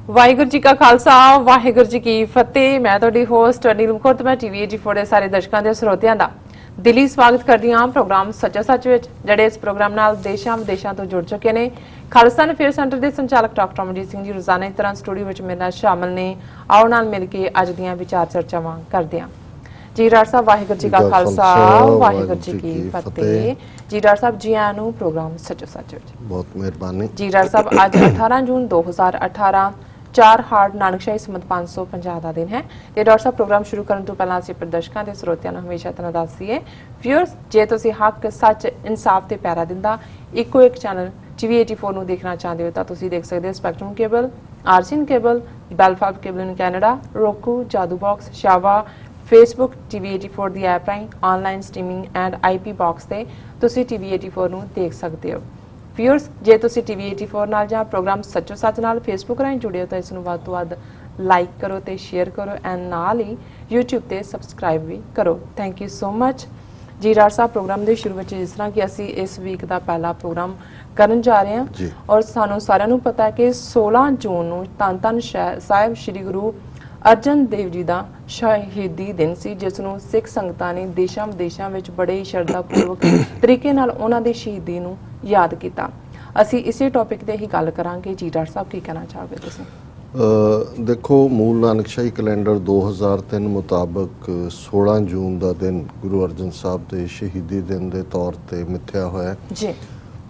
ਵਾਹਿਗੁਰੂ ਜੀ ਕਾ ਖਾਲਸਾ ਵਾਹਿਗੁਰੂ ਜੀ ਕੀ ਫਤਿਹ। ਮੈਂ ਤੁਹਾਡੀ ਹੋਸਟ ਅਨਿਲ ਮੁਖਰ ਤੇ ਮੈਂ TV84 ਦੇ ਸਾਰੇ ਦਰਸ਼ਕਾਂ ਤੇ ਸਰੋਤਿਆਂ ਦਾ ਦਿਲੀ ਸਵਾਗਤ ਕਰਦੀ ਹਾਂ ਪ੍ਰੋਗਰਾਮ ਸੱਚਾ ਸੱਚ ਵਿੱਚ, ਜਿਹੜੇ ਇਸ ਪ੍ਰੋਗਰਾਮ ਨਾਲ ਦੇਸ਼ਾਂ ਵਿਦੇਸ਼ਾਂ ਤੋਂ ਜੁੜ ਚੁੱਕੇ ਨੇ। ਖਾਲਿਸਤਾਨ ਅਫੇਅਰ ਸੈਂਟਰ ਦੇ ਸੰਚਾਲਕ ਡਾਕਟਰ ਅਮਰਜੀਤ ਸਿੰਘ ਜੀ ਰੋਜ਼ਾਨਾ ਇਸ ਤਰ੍ਹਾਂ ਸਟੂਡੀਓ ਵਿੱਚ ਮੇਰੇ ਨਾਲ ਸ਼ਾਮਲ ਨੇ। ਆਓ ਨਾਲ ਮਿਲ ਕੇ ਅੱਜ ਦੀਆਂ ਵਿਚਾਰ ਚਰਚਾਵਾਂ ਕਰਦੇ ਹਾਂ। ਜੀ ਡਾਕਟਰ ਸਾਹਿਬ ਵਾਹਿਗੁਰੂ ਜੀ ਕਾ ਖਾਲਸਾ ਵਾਹਿਗੁਰੂ ਜੀ ਕੀ ਫਤਿਹ। ਜੀ ਡਾਕਟਰ ਸਾਹਿਬ ਜੀ ਆਇਆਂ ਨੂੰ ਪ੍ਰੋਗਰਾਮ ਸੱਚਾ ਸੱਚ ਵਿੱਚ। ਬਹੁਤ ਮਿਹਰਬਾਨੀ ਜੀ ਡਾਕਟਰ ਸਾਹਿਬ ਅੱਜ 18 ਜੂਨ 2018 4 ਹਾਰਡ ਨਾਨਕਸ਼ਾਹੀ ਸਮਤ 550 ਦਾ ਦਿਨ ਹੈ। ਤੇ ਡਾਕਟਰ ਸਾਹਿਬ ਪ੍ਰੋਗਰਾਮ ਸ਼ੁਰੂ ਕਰਨ ਤੋਂ ਪਹਿਲਾਂ ਅਸੀਂ ਪ੍ਰਦਰਸ਼ਕਾਂ ਤੇ ਸਰੋਤਿਆਂ ਨੂੰ ਹਮੇਸ਼ਾ ਤਰ੍ਹਾਂ ਦੱਸਦੀਏ ਵਿਊਅਰਸ, ਜੇ ਤੁਸੀਂ ਹੱਕ ਸੱਚ ਇਨਸਾਫ ਤੇ ਪੈਰਾ ਦਿੰਦਾ ਇੱਕੋ ਇੱਕ ਚੈਨਲ TV84 ਨੂੰ ਦੇਖਣਾ ਚਾਹੁੰਦੇ ਹੋ ਤਾਂ ਤੁਸੀਂ ਦੇਖ ਸਕਦੇ ਹੋ spectrum cable, RCN cable, Bell Fibe cable in Canada, roku, Jadoo box, ਸ਼ਾਵਾ, Facebook TV84 ਦੀ ਐਪ ਰਾਹੀਂ online streaming and IP box ਤੇ ਤੁਸੀਂ TV84 ਨੂੰ ਦੇਖ ਸਕਦੇ ਹੋ। ਵਿਊਅਰਸ, ਜੇ ਤੁਸੀਂ TV84 ਨਾਲ ਜਾਂ ਪ੍ਰੋਗਰਾਮ ਸੱਚੋ ਸੱਚ ਨਾਲ ਫੇਸਬੁੱਕ ਰਾਹੀਂ ਜੁੜੇ ਹੋ ਤਾਂ ਇਸ ਨੂੰ ਵੱਧ ਤੋਂ ਵੱਧ ਲਾਈਕ ਕਰੋ ਤੇ ਸ਼ੇਅਰ ਕਰੋ ਐਂਡ ਨਾਲ ਹੀ YouTube ਤੇ ਸਬਸਕ੍ਰਾਈਬ ਵੀ ਕਰੋ। Thank you so much. ਜੀ ਡਾਕਟਰ ਸਾਹਿਬ ਪ੍ਰੋਗਰਾਮ ਦੇ ਸ਼ੁਰੂ ਵਿੱਚ ਜਿਸ ਤਰ੍ਹਾਂ ਕਿ ਅਸੀਂ ਇਸ ਵੀਕ ਦਾ ਪਹਿਲਾ ਪ੍ਰੋਗਰਾਮ ਕਰਨ ਜਾ ਰਹੇ ਹਾਂ ਔਰ ਸਾਨੂੰ ਸਾਰਿਆਂ ਨੂੰ ਪਤਾ ਹੈ ਕਿ 16 ਜੂਨ ਨੂੰ ਧੰਨ ਧੰਨ ਸਾਹਿਬ ਸ਼੍ਰੀ ਗੁਰੂ ਅਰਜਨ ਦੇਵ ਜੀ ਦਾ ਸ਼ਹੀਦੀ ਦਿਨ ਸੀ, ਜਿਸ ਨੂੰ ਸਿੱਖ ਸੰਗਤਾਂ ਨੇ ਦੇਸ਼ਾਂ ਵਿਦੇਸ਼ਾਂ ਵਿੱਚ ਬੜੇ ਹੀ ਸ਼ਰਧਾਪੂਰਵਕ ਤਰੀਕੇ ਨਾਲ ਉਹਨਾਂ ਦੀ ਸ਼ਹੀਦੀ ਨੂੰ ਯਾਦ ਕੀਤਾ। ਅਸੀਂ ਇਸੇ ਟੌਪਿਕ ਤੇ ਹੀ ਗੱਲ ਕਰਾਂਗੇ। ਜੀ ਡਾਕਟਰ ਸਾਹਿਬ ਕੀ ਕਹਿਣਾ ਚਾਹੋਗੇ ਤੁਸੀਂ? ਦੇਖੋ, ਮੂਲ ਨਾਨਕਸ਼ਾਹੀ ਕੈਲੰਡਰ 2003 ਮੁਤਾਬਕ 16 ਜੂਨ ਦਾ ਦਿਨ ਗੁਰੂ ਅਰਜਨ ਸਾਹਿਬ ਦੇ ਸ਼ਹੀਦੀ ਦਿਨ ਦੇ ਤੌਰ ਤੇ ਮਿੱਥਿਆ ਹੋਇਆ ਜੀ।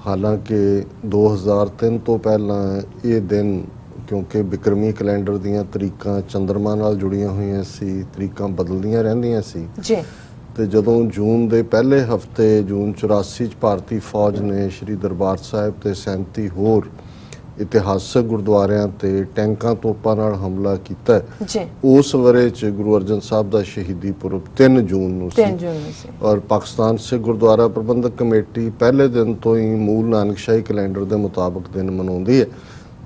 ਹਾਲਾਂਕਿ 2003 ਤੋਂ ਪਹਿਲਾਂ ਇਹ ਦਿਨ, ਕਿਉਂਕਿ ਬਿਕਰਮੀ ਕੈਲੰਡਰ ਦੀਆਂ ਤਰੀਕਾਂ ਚੰਦਰਮਾ ਨਾਲ ਜੁੜੀਆਂ ਹੋਈਆਂ ਸੀ, ਤਰੀਕਾਂ ਬਦਲਦੀਆਂ ਰਹਿੰਦੀਆਂ ਸੀ ਜੀ। ਤੇ ਜਦੋਂ ਜੂਨ ਦੇ ਪਹਿਲੇ ਹਫਤੇ ਜੂਨ 84 ਚ ਭਾਰਤੀ ਫੌਜ ਨੇ ਸ਼੍ਰੀ ਦਰਬਾਰ ਸਾਹਿਬ ਤੇ 37 ਹੋਰ ਇਤਿਹਾਸਕ ਗੁਰਦੁਆਰਿਆਂ ਤੇ ਟੈਂਕਾਂ ਤੋਪਾਂ ਨਾਲ ਹਮਲਾ ਕੀਤਾ ਜੀ, ਉਸ ਵਰੇ ਚ ਗੁਰੂ ਅਰਜਨ ਸਾਹਿਬ ਦਾ ਸ਼ਹੀਦੀ ਪੁਰਬ 3 ਜੂਨ ਨੂੰ ਸੀ। ਔਰ ਪਾਕਿਸਤਾਨ ਸਿੱਖ ਗੁਰਦੁਆਰਾ ਪ੍ਰਬੰਧਕ ਕਮੇਟੀ ਪਹਿਲੇ ਦਿਨ ਤੋਂ ਹੀ ਮੂਲ ਨਾਨਕਸ਼ਾਹੀ ਕੈਲੰਡਰ ਦੇ ਮੁਤਾਬਕ ਦਿਨ ਮਨਾਉਂਦੀ ਹੈ।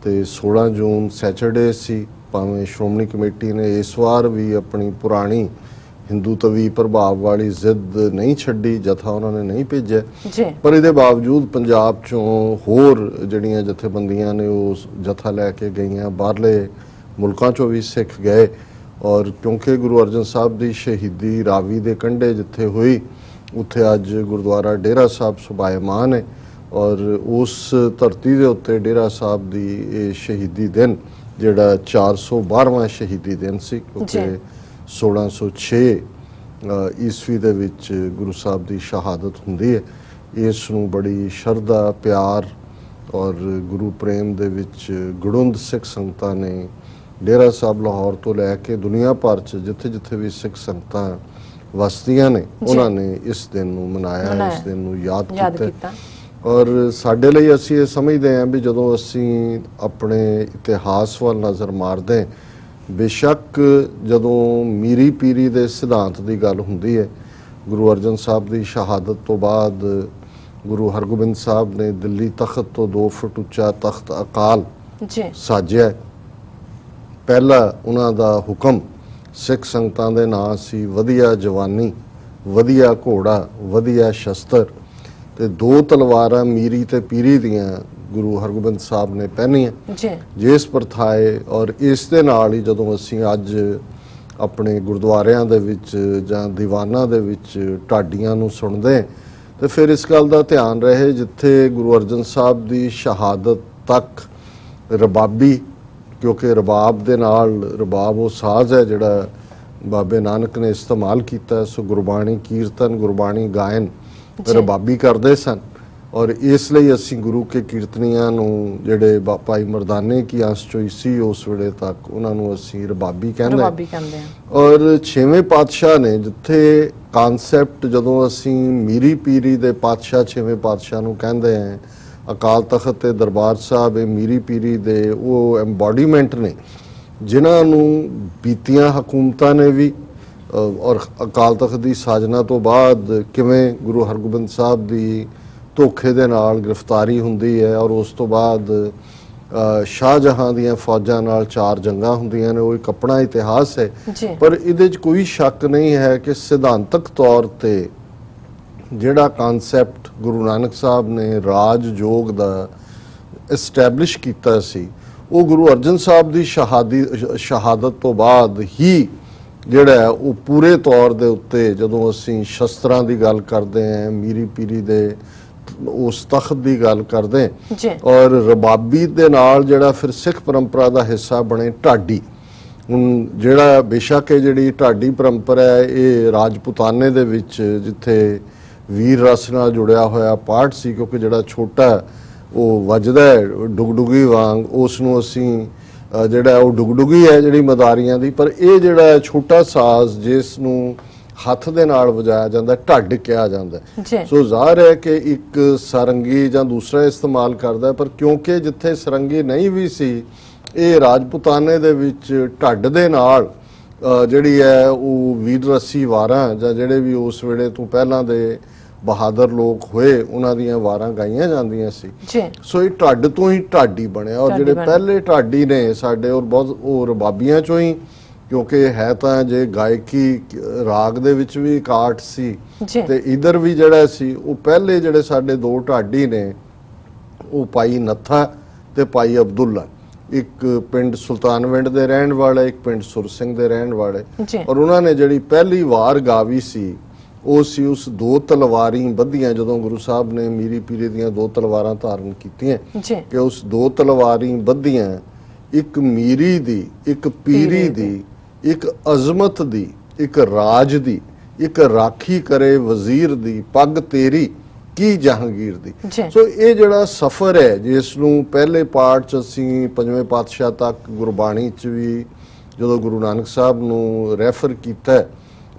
ਤੇ 16 ਜੂਨ ਸੈਚਰਡੇ ਸੀ। ਭਾਵੇਂ ਸ਼੍ਰੋਮਣੀ ਕਮੇਟੀ ਨੇ ਇਸ ਵਾਰ ਵੀ ਆਪਣੀ ਪੁਰਾਣੀ ਹਿੰਦੂ ਤਵੀ ਪ੍ਰਭਾਵ ਵਾਲੀ ਜ਼ਿੱਦ ਨਹੀਂ ਛੱਡੀ, ਜਥਾ ਉਹਨਾਂ ਨੇ ਨਹੀਂ ਭੇਜਿਆ, ਪਰ ਇਹਦੇ ਬਾਵਜੂਦ ਪੰਜਾਬ ਚੋਂ ਹੋਰ ਜਿਹੜੀਆਂ ਜਥੇਬੰਦੀਆਂ ਨੇ ਉਹ ਜਥਾ ਲੈ ਕੇ ਗਈਆਂ, ਬਾਹਰਲੇ ਮੁਲਕਾਂ ਚੋਂ ਵੀ ਸਿੱਖ ਗਏ। ਔਰ ਕਿਉਂਕਿ ਗੁਰੂ ਅਰਜਨ ਸਾਹਿਬ ਦੀ ਸ਼ਹੀਦੀ ਰਾਵੀ ਦੇ ਕੰਢੇ ਜਿੱਥੇ ਹੋਈ, ਉੱਥੇ ਅੱਜ ਗੁਰਦੁਆਰਾ ਡੇਰਾ ਸਾਹਿਬ ਸੁਭਾਇਮਾਨ ਹੈ ਔਰ ਉਸ ਧਰਤੀ ਦੇ ਉੱਤੇ ਡੇਰਾ ਸਾਹਿਬ ਦੀ ਇਹ ਸ਼ਹੀਦੀ ਦਿਨ ਜਿਹੜਾ 412ਵਾਂ ਸ਼ਹੀਦੀ ਦਿਨ ਸੀ, ਕਿਉਂਕਿ 1606 ਈਸਵੀ ਦੇ ਵਿੱਚ ਗੁਰੂ ਸਾਹਿਬ ਦੀ ਸ਼ਹਾਦਤ ਹੁੰਦੀ ਹੈ। ਇਸ ਨੂੰ ਬੜੀ ਸ਼ਰਧਾ, ਪਿਆਰ ਔਰ ਗੁਰੂ ਪ੍ਰੇਮ ਦੇ ਵਿੱਚ ਗੁੜੁੰਦ ਸਿੱਖ ਸੰਗਤਾਂ ਨੇ ਡੇਰਾ ਸਾਹਿਬ ਲਾਹੌਰ ਤੋਂ ਲੈ ਕੇ ਦੁਨੀਆ ਭਰ 'ਚ ਜਿੱਥੇ ਜਿੱਥੇ ਵੀ ਸਿੱਖ ਸੰਗਤਾਂ ਵਸਦੀਆਂ ਨੇ ਉਹਨਾਂ ਨੇ ਇਸ ਦਿਨ ਨੂੰ ਮਨਾਇਆ, ਇਸ ਦਿਨ ਨੂੰ ਯਾਦ ਕੀਤਾ। ਔਰ ਸਾਡੇ ਲਈ ਅਸੀਂ ਇਹ ਸਮਝਦੇ ਹਾਂ ਵੀ ਜਦੋਂ ਅਸੀਂ ਆਪਣੇ ਇਤਿਹਾਸ ਵੱਲ ਨਜ਼ਰ ਮਾਰਦੇ, ਬੇਸ਼ੱਕ ਜਦੋਂ ਮੀਰੀ ਪੀਰੀ ਦੇ ਸਿਧਾਂਤ ਦੀ ਗੱਲ ਹੁੰਦੀ ਹੈ, ਗੁਰੂ ਅਰਜਨ ਸਾਹਿਬ ਦੀ ਸ਼ਹਾਦਤ ਤੋਂ ਬਾਅਦ ਗੁਰੂ ਹਰਗੋਬਿੰਦ ਸਾਹਿਬ ਨੇ ਦਿੱਲੀ ਤਖਤ ਤੋਂ 2 ਫੁੱਟ ਉੱਚਾ ਤਖਤ ਅਕਾਲ ਸਾਜਿਆ। ਪਹਿਲਾ ਉਹਨਾਂ ਦਾ ਹੁਕਮ ਸਿੱਖ ਸੰਗਤਾਂ ਦੇ ਨਾਂ ਸੀ ਵਧੀਆ ਜਵਾਨੀ, ਵਧੀਆ ਘੋੜਾ, ਵਧੀਆ ਸ਼ਸਤਰ ਤੇ 2 ਤਲਵਾਰਾਂ ਮੀਰੀ ਤੇ ਪੀਰੀ ਦੀਆਂ ਗੁਰੂ ਹਰਗੋਬਿੰਦ ਸਾਹਿਬ ਨੇ ਪਹਿਨੀਆਂ ਜਿਸ ਪ੍ਰਥਾਏ। ਔਰ ਇਸ ਦੇ ਨਾਲ ਹੀ ਜਦੋਂ ਅਸੀਂ ਅੱਜ ਆਪਣੇ ਗੁਰਦੁਆਰਿਆਂ ਦੇ ਵਿੱਚ ਜਾਂ ਦੀਵਾਨਾਂ ਦੇ ਵਿੱਚ ਢਾਡੀਆਂ ਨੂੰ ਸੁਣਦੇ ਤੇ ਫਿਰ ਇਸ ਗੱਲ ਦਾ ਧਿਆਨ ਰਹੇ, ਜਿੱਥੇ ਗੁਰੂ ਅਰਜਨ ਸਾਹਿਬ ਦੀ ਸ਼ਹਾਦਤ ਤੱਕ ਰਬਾਬੀ, ਕਿਉਂਕਿ ਰਬਾਬ ਦੇ ਨਾਲ, ਰਬਾਬ ਉਹ ਸਾਜ਼ ਹੈ ਜਿਹੜਾ ਬਾਬੇ ਨਾਨਕ ਨੇ ਇਸਤੇਮਾਲ ਕੀਤਾ, ਸੋ ਗੁਰਬਾਣੀ ਕੀਰਤਨ, ਗੁਰਬਾਣੀ ਗਾਇਨ ਰਬਾਬੀ ਕਰਦੇ ਸਨ। ਔਰ ਇਸ ਲਈ ਅਸੀਂ ਗੁਰੂ ਕੇ ਕੀਰਤਨੀਆਂ ਨੂੰ ਜਿਹੜੇ ਭਾਈ ਮਰਦਾਨੇ ਕੀ ਆਸ ਚੋਈ ਸੀ ਉਸ ਵੇਲੇ ਤੱਕ ਉਹਨਾਂ ਨੂੰ ਅਸੀਂ ਰਬਾਬੀ ਕਹਿੰਦੇ ਹਾਂ। ਔਰ 6ਵੇਂ ਪਾਤਸ਼ਾਹ ਨੇ ਜਿੱਥੇ ਕਾਨਸੈਪਟ, ਜਦੋਂ ਅਸੀਂ ਮੀਰੀ ਪੀਰੀ ਦੇ ਪਾਤਸ਼ਾਹ 6ਵੇਂ ਪਾਤਸ਼ਾਹ ਨੂੰ ਕਹਿੰਦੇ ਹਾਂ, ਅਕਾਲ ਤਖਤ ਤੇ ਦਰਬਾਰ ਸਾਹਿਬ ਇਹ ਮੀਰੀ ਪੀਰੀ ਦੇ ਉਹ ਐਮਬੋਡੀਮੈਂਟ ਨੇ ਜਿਨ੍ਹਾਂ ਨੂੰ ਬੀਤੀਆਂ ਹਕੂਮਤਾਂ ਨੇ ਵੀ ਔਰ ਅਕਾਲ ਤਖਤ ਦੀ ਸਾਜਨਾ ਤੋਂ ਬਾਅਦ ਕਿਵੇਂ ਗੁਰੂ ਹਰਗੋਬਿੰਦ ਸਾਹਿਬ ਦੀ ਧੋਖੇ ਦੇ ਨਾਲ ਗ੍ਰਿਫਤਾਰੀ ਹੁੰਦੀ ਹੈ ਔਰ ਉਸ ਤੋਂ ਬਾਅਦ ਸ਼ਾਹਜਹਾਂ ਦੀਆਂ ਫੌਜਾਂ ਨਾਲ 4 ਜੰਗਾਂ ਹੁੰਦੀਆਂ ਨੇ, ਉਹ ਇੱਕ ਆਪਣਾ ਇਤਿਹਾਸ ਹੈ। ਪਰ ਇਹਦੇ 'ਚ ਕੋਈ ਸ਼ੱਕ ਨਹੀਂ ਹੈ ਕਿ ਸਿਧਾਂਤਕ ਤੌਰ ਤੇ ਜਿਹੜਾ ਕਾਨਸੈਪਟ ਗੁਰੂ ਨਾਨਕ ਸਾਹਿਬ ਨੇ ਰਾਜ ਯੋਗ ਦਾ ਐਸਟੈਬਲਿਸ਼ ਕੀਤਾ ਸੀ, ਉਹ ਗੁਰੂ ਅਰਜਨ ਸਾਹਿਬ ਦੀ ਸ਼ਹਾਦਤ ਤੋਂ ਬਾਅਦ ਹੀ ਜਿਹੜਾ ਉਹ ਪੂਰੇ ਤੌਰ ਦੇ ਉੱਤੇ, ਜਦੋਂ ਅਸੀਂ ਸ਼ਸਤਰਾਂ ਦੀ ਗੱਲ ਕਰਦੇ ਹਾਂ, ਮੀਰੀ ਪੀਰੀ ਦੇ ਉਸ ਤਖਤ ਦੀ ਗੱਲ ਕਰਦੇ ਔਰ ਰਬਾਬੀ ਦੇ ਨਾਲ ਜਿਹੜਾ ਫਿਰ ਸਿੱਖ ਪਰੰਪਰਾ ਦਾ ਹਿੱਸਾ ਬਣੇ ਢਾਡੀ। ਹੁਣ ਜਿਹੜਾ ਬੇਸ਼ੱਕ ਇਹ ਜਿਹੜੀ ਢਾਡੀ ਪਰੰਪਰਾ ਹੈ ਇਹ ਰਾਜਪੂਤਾਨੇ ਦੇ ਵਿੱਚ ਜਿੱਥੇ ਵੀਰ ਰਸ ਨਾਲ ਜੁੜਿਆ ਹੋਇਆ ਪਾਠ ਸੀ, ਕਿਉਂਕਿ ਜਿਹੜਾ ਛੋਟਾ ਉਹ ਵੱਜਦਾ ਹੈ ਡੁਗਡੁਗੀ ਵਾਂਗ, ਉਸ ਨੂੰ ਅਸੀਂ ਜਿਹੜਾ ਉਹ ਡੁਗਡੁਗੀ ਹੈ ਜਿਹੜੀ ਮਦਾਰੀਆਂ ਦੀ, ਪਰ ਇਹ ਜਿਹੜਾ ਛੋਟਾ ਸਾਜ਼ ਜਿਸ ਨੂੰ ਹੱਥ ਦੇ ਨਾਲ ਵਜਾਇਆ ਜਾਂਦਾ ਢੱਡ ਕਿਹਾ ਜਾਂਦਾ। ਸੋ ਜ਼ਾਹਰ ਹੈ ਕਿ ਇੱਕ ਸਰੰਗੀ ਜਾਂ ਦੂਸਰਾ ਇਸਤੇਮਾਲ ਕਰਦਾ, ਪਰ ਕਿਉਂਕਿ ਜਿੱਥੇ ਸਰੰਗੀ ਨਹੀਂ ਵੀ ਸੀ, ਇਹ ਰਾਜਪੂਤਾਨੇ ਦੇ ਵਿੱਚ ਢੱਡ ਦੇ ਨਾਲ ਜਿਹੜੀ ਹੈ ਉਹ ਵੀਰ ਰੱਸੀ ਵਾਰਾਂ ਜਾਂ ਜਿਹੜੇ ਵੀ ਉਸ ਵੇਲੇ ਤੋਂ ਪਹਿਲਾਂ ਦੇ ਬਹਾਦਰ ਲੋਕ ਹੋਏ ਉਹਨਾਂ ਦੀਆਂ ਵਾਰਾਂ ਗਾਈਆਂ ਜਾਂਦੀਆਂ ਸੀ। ਸੋ ਇਹ ਢੱਡ ਤੋਂ ਹੀ ਢਾਡੀ ਬਣਿਆ। ਔਰ ਜਿਹੜੇ ਪਹਿਲੇ ਢਾਡੀ ਨੇ ਸਾਡੇ ਔਰ ਬਹੁਤ ਉਹ ਰਬਾਬੀਆਂ ਚੋਂ ਹੀ, ਕਿਉਂਕਿ ਹੈ ਤਾਂ ਜੇ ਗਾਇਕੀ ਰਾਗ ਦੇ ਵਿੱਚ ਵੀ ਇਕਾਟ ਸੀ ਤੇ ਇਧਰ ਵੀ ਜਿਹੜਾ ਸੀ, ਉਹ ਪਹਿਲੇ ਜਿਹੜੇ ਸਾਡੇ ਦੋ ਢਾਡੀ ਨੇ ਉਹ ਭਾਈ ਨੱਥਾ ਤੇ ਭਾਈ ਅਬਦੁੱਲਾ, ਇੱਕ ਪਿੰਡ ਸੁਲਤਾਨਵਿੰਡ ਦੇ ਰਹਿਣ ਵਾਲੇ, ਇੱਕ ਪਿੰਡ ਸੁਰ ਸਿੰਘ ਦੇ ਰਹਿਣ ਵਾਲੇ। ਔਰ ਉਹਨਾਂ ਨੇ ਜਿਹੜੀ ਪਹਿਲੀ ਵਾਰ ਗਾਵੀ ਸੀ ਉਹ ਸੀ ਉਸ ਦੋ ਤਲਵਾਰੀ ਬੱਧੀਆਂ, ਜਦੋਂ ਗੁਰੂ ਸਾਹਿਬ ਨੇ ਮੀਰੀ ਪੀਰੀ ਦੀਆਂ ਦੋ ਤਲਵਾਰਾਂ ਧਾਰਨ ਕੀਤੀਆਂ ਕਿ ਉਸ ਦੋ ਤਲਵਾਰੀ ਬੱਧੀਆਂ, ਇੱਕ ਮੀਰੀ ਦੀ, ਇੱਕ ਪੀਰੀ ਦੀ, ਇੱਕ ਅਜ਼ਮਤ ਦੀ, ਇੱਕ ਰਾਜ ਦੀ, ਇੱਕ ਰਾਖੀ ਕਰੇ ਵਜ਼ੀਰ ਦੀ, ਪੱਗ ਤੇਰੀ ਕੀ ਜਹਾਂਗੀਰ ਦੀ। ਸੋ ਇਹ ਜਿਹੜਾ ਸਫ਼ਰ ਹੈ ਜਿਸ ਨੂੰ ਪਹਿਲੇ ਪਾਠ 'ਚ ਅਸੀਂ ਪੰਜਵੇਂ ਪਾਤਸ਼ਾਹ ਤੱਕ ਗੁਰਬਾਣੀ 'ਚ ਵੀ ਜਦੋਂ ਗੁਰੂ ਨਾਨਕ ਸਾਹਿਬ ਨੂੰ ਰੈਫਰ ਕੀਤਾ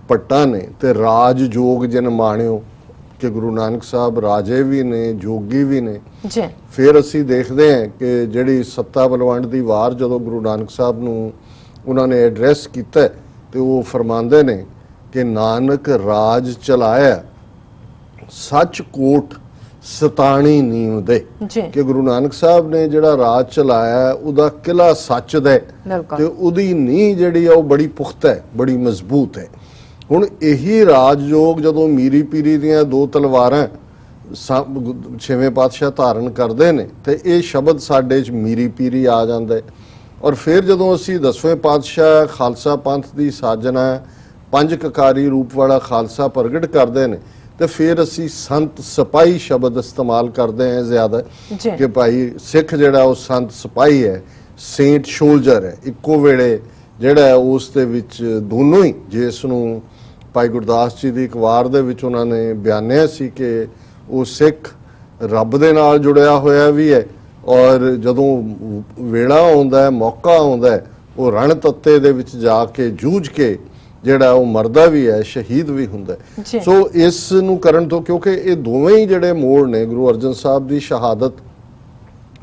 ਪੱਟਾਂ ਨੇ, ਤੇ ਰਾਜ ਜੋਗ ਜਿਨ ਮਾਣਿਓ, ਕਿ ਗੁਰੂ ਨਾਨਕ ਸਾਹਿਬ ਰਾਜੇ ਵੀ ਨੇ ਜੋਗੀ ਵੀ ਨੇ। ਫਿਰ ਅਸੀਂ ਦੇਖਦੇ ਹਾਂ ਕਿ ਜਿਹੜੀ ਸੱਤਾ ਬਲਵੰਡ ਦੀ ਵਾਰ ਜਦੋਂ ਗੁਰੂ ਨਾਨਕ ਸਾਹਿਬ ਨੂੰ ਉਹਨਾਂ ਨੇ ਐਡਰੈਸ ਕੀਤਾ ਤੇ ਉਹ ਫਰਮਾਉਂਦੇ ਨੇ ਕਿ ਨਾਨਕ ਰਾਜ ਚਲਾਇਆ ਸੱਚ ਕੋਟ ਸਤਾਣੀ ਨੀਂਵ ਦੇ, ਕਿ ਗੁਰੂ ਨਾਨਕ ਸਾਹਿਬ ਨੇ ਜਿਹੜਾ ਰਾਜ ਚਲਾਇਆ ਉਹਦਾ ਕਿਲਾ ਸੱਚ ਦਾ ਤੇ ਉਹਦੀ ਨੀਂਹ ਜਿਹੜੀ ਆ ਉਹ ਬੜੀ ਪੁਖਤਾ ਹੈ, ਬੜੀ ਮਜ਼ਬੂਤ ਹੈ। ਹੁਣ ਇਹੀ ਰਾਜਯੋਗ ਜਦੋਂ ਮੀਰੀ ਪੀਰੀ ਦੀਆਂ ਦੋ ਤਲਵਾਰਾਂ ਛੇਵੇਂ ਪਾਤਸ਼ਾਹ ਧਾਰਨ ਕਰਦੇ ਨੇ ਤੇ ਇਹ ਸ਼ਬਦ ਸਾਡੇ 'ਚ ਮੀਰੀ ਪੀਰੀ ਆ ਜਾਂਦਾ ਹੈ। ਔਰ ਫਿਰ ਜਦੋਂ ਅਸੀਂ 10ਵੇਂ ਪਾਤਸ਼ਾਹ ਖਾਲਸਾ ਪੰਥ ਦੀ ਸਾਜਨਾ ਪੰਜ ਕਕਾਰੀ ਰੂਪ ਵਾਲਾ ਖਾਲਸਾ ਪ੍ਰਗਟ ਕਰਦੇ ਨੇ ਤੇ ਫਿਰ ਅਸੀਂ ਸੰਤ ਸਿਪਾਹੀ ਸ਼ਬਦ ਇਸਤੇਮਾਲ ਕਰਦੇ ਹਾਂ ਜ਼ਿਆਦਾ, ਕਿ ਭਾਈ ਸਿੱਖ ਜਿਹੜਾ ਉਹ ਸੰਤ ਸਿਪਾਹੀ ਹੈ, ਸੇਂਟ ਸ਼ੋਲਜਰ ਹੈ। ਇੱਕੋ ਵੇਲੇ ਜਿਹੜਾ ਉਸ ਦੇ ਵਿੱਚ ਦੋਨੋਂ ਹੀ, ਜਿਸ ਨੂੰ ਭਾਈ ਗੁਰਦਾਸ ਜੀ ਦੀ ਇੱਕ ਵਾਰ ਦੇ ਵਿੱਚ ਉਹਨਾਂ ਨੇ ਬਿਆਨਿਆ ਸੀ ਕਿ ਉਹ ਸਿੱਖ ਰੱਬ ਦੇ ਨਾਲ ਜੁੜਿਆ ਹੋਇਆ ਵੀ ਹੈ, ਔਰ ਜਦੋਂ ਵੇਲਾ ਆਉਂਦਾ ਹੈ, ਮੌਕਾ ਆਉਂਦਾ ਹੈ, ਉਹ ਰਣ ਤੱਤੇ ਦੇ ਵਿੱਚ ਜਾ ਕੇ ਜੂਝ ਕੇ ਜਿਹੜਾ ਉਹ ਮਰਦਾ ਵੀ ਹੈ, ਸ਼ਹੀਦ ਵੀ ਹੁੰਦਾ ਹੈ। ਸੋ ਇਸ ਨੂੰ ਕਰਨ ਤੋਂ, ਕਿਉਂਕਿ ਇਹ ਦੋਵੇਂ ਹੀ ਜਿਹੜੇ ਮੋੜ ਨੇ, ਗੁਰੂ ਅਰਜਨ ਸਾਹਿਬ ਦੀ ਸ਼ਹਾਦਤ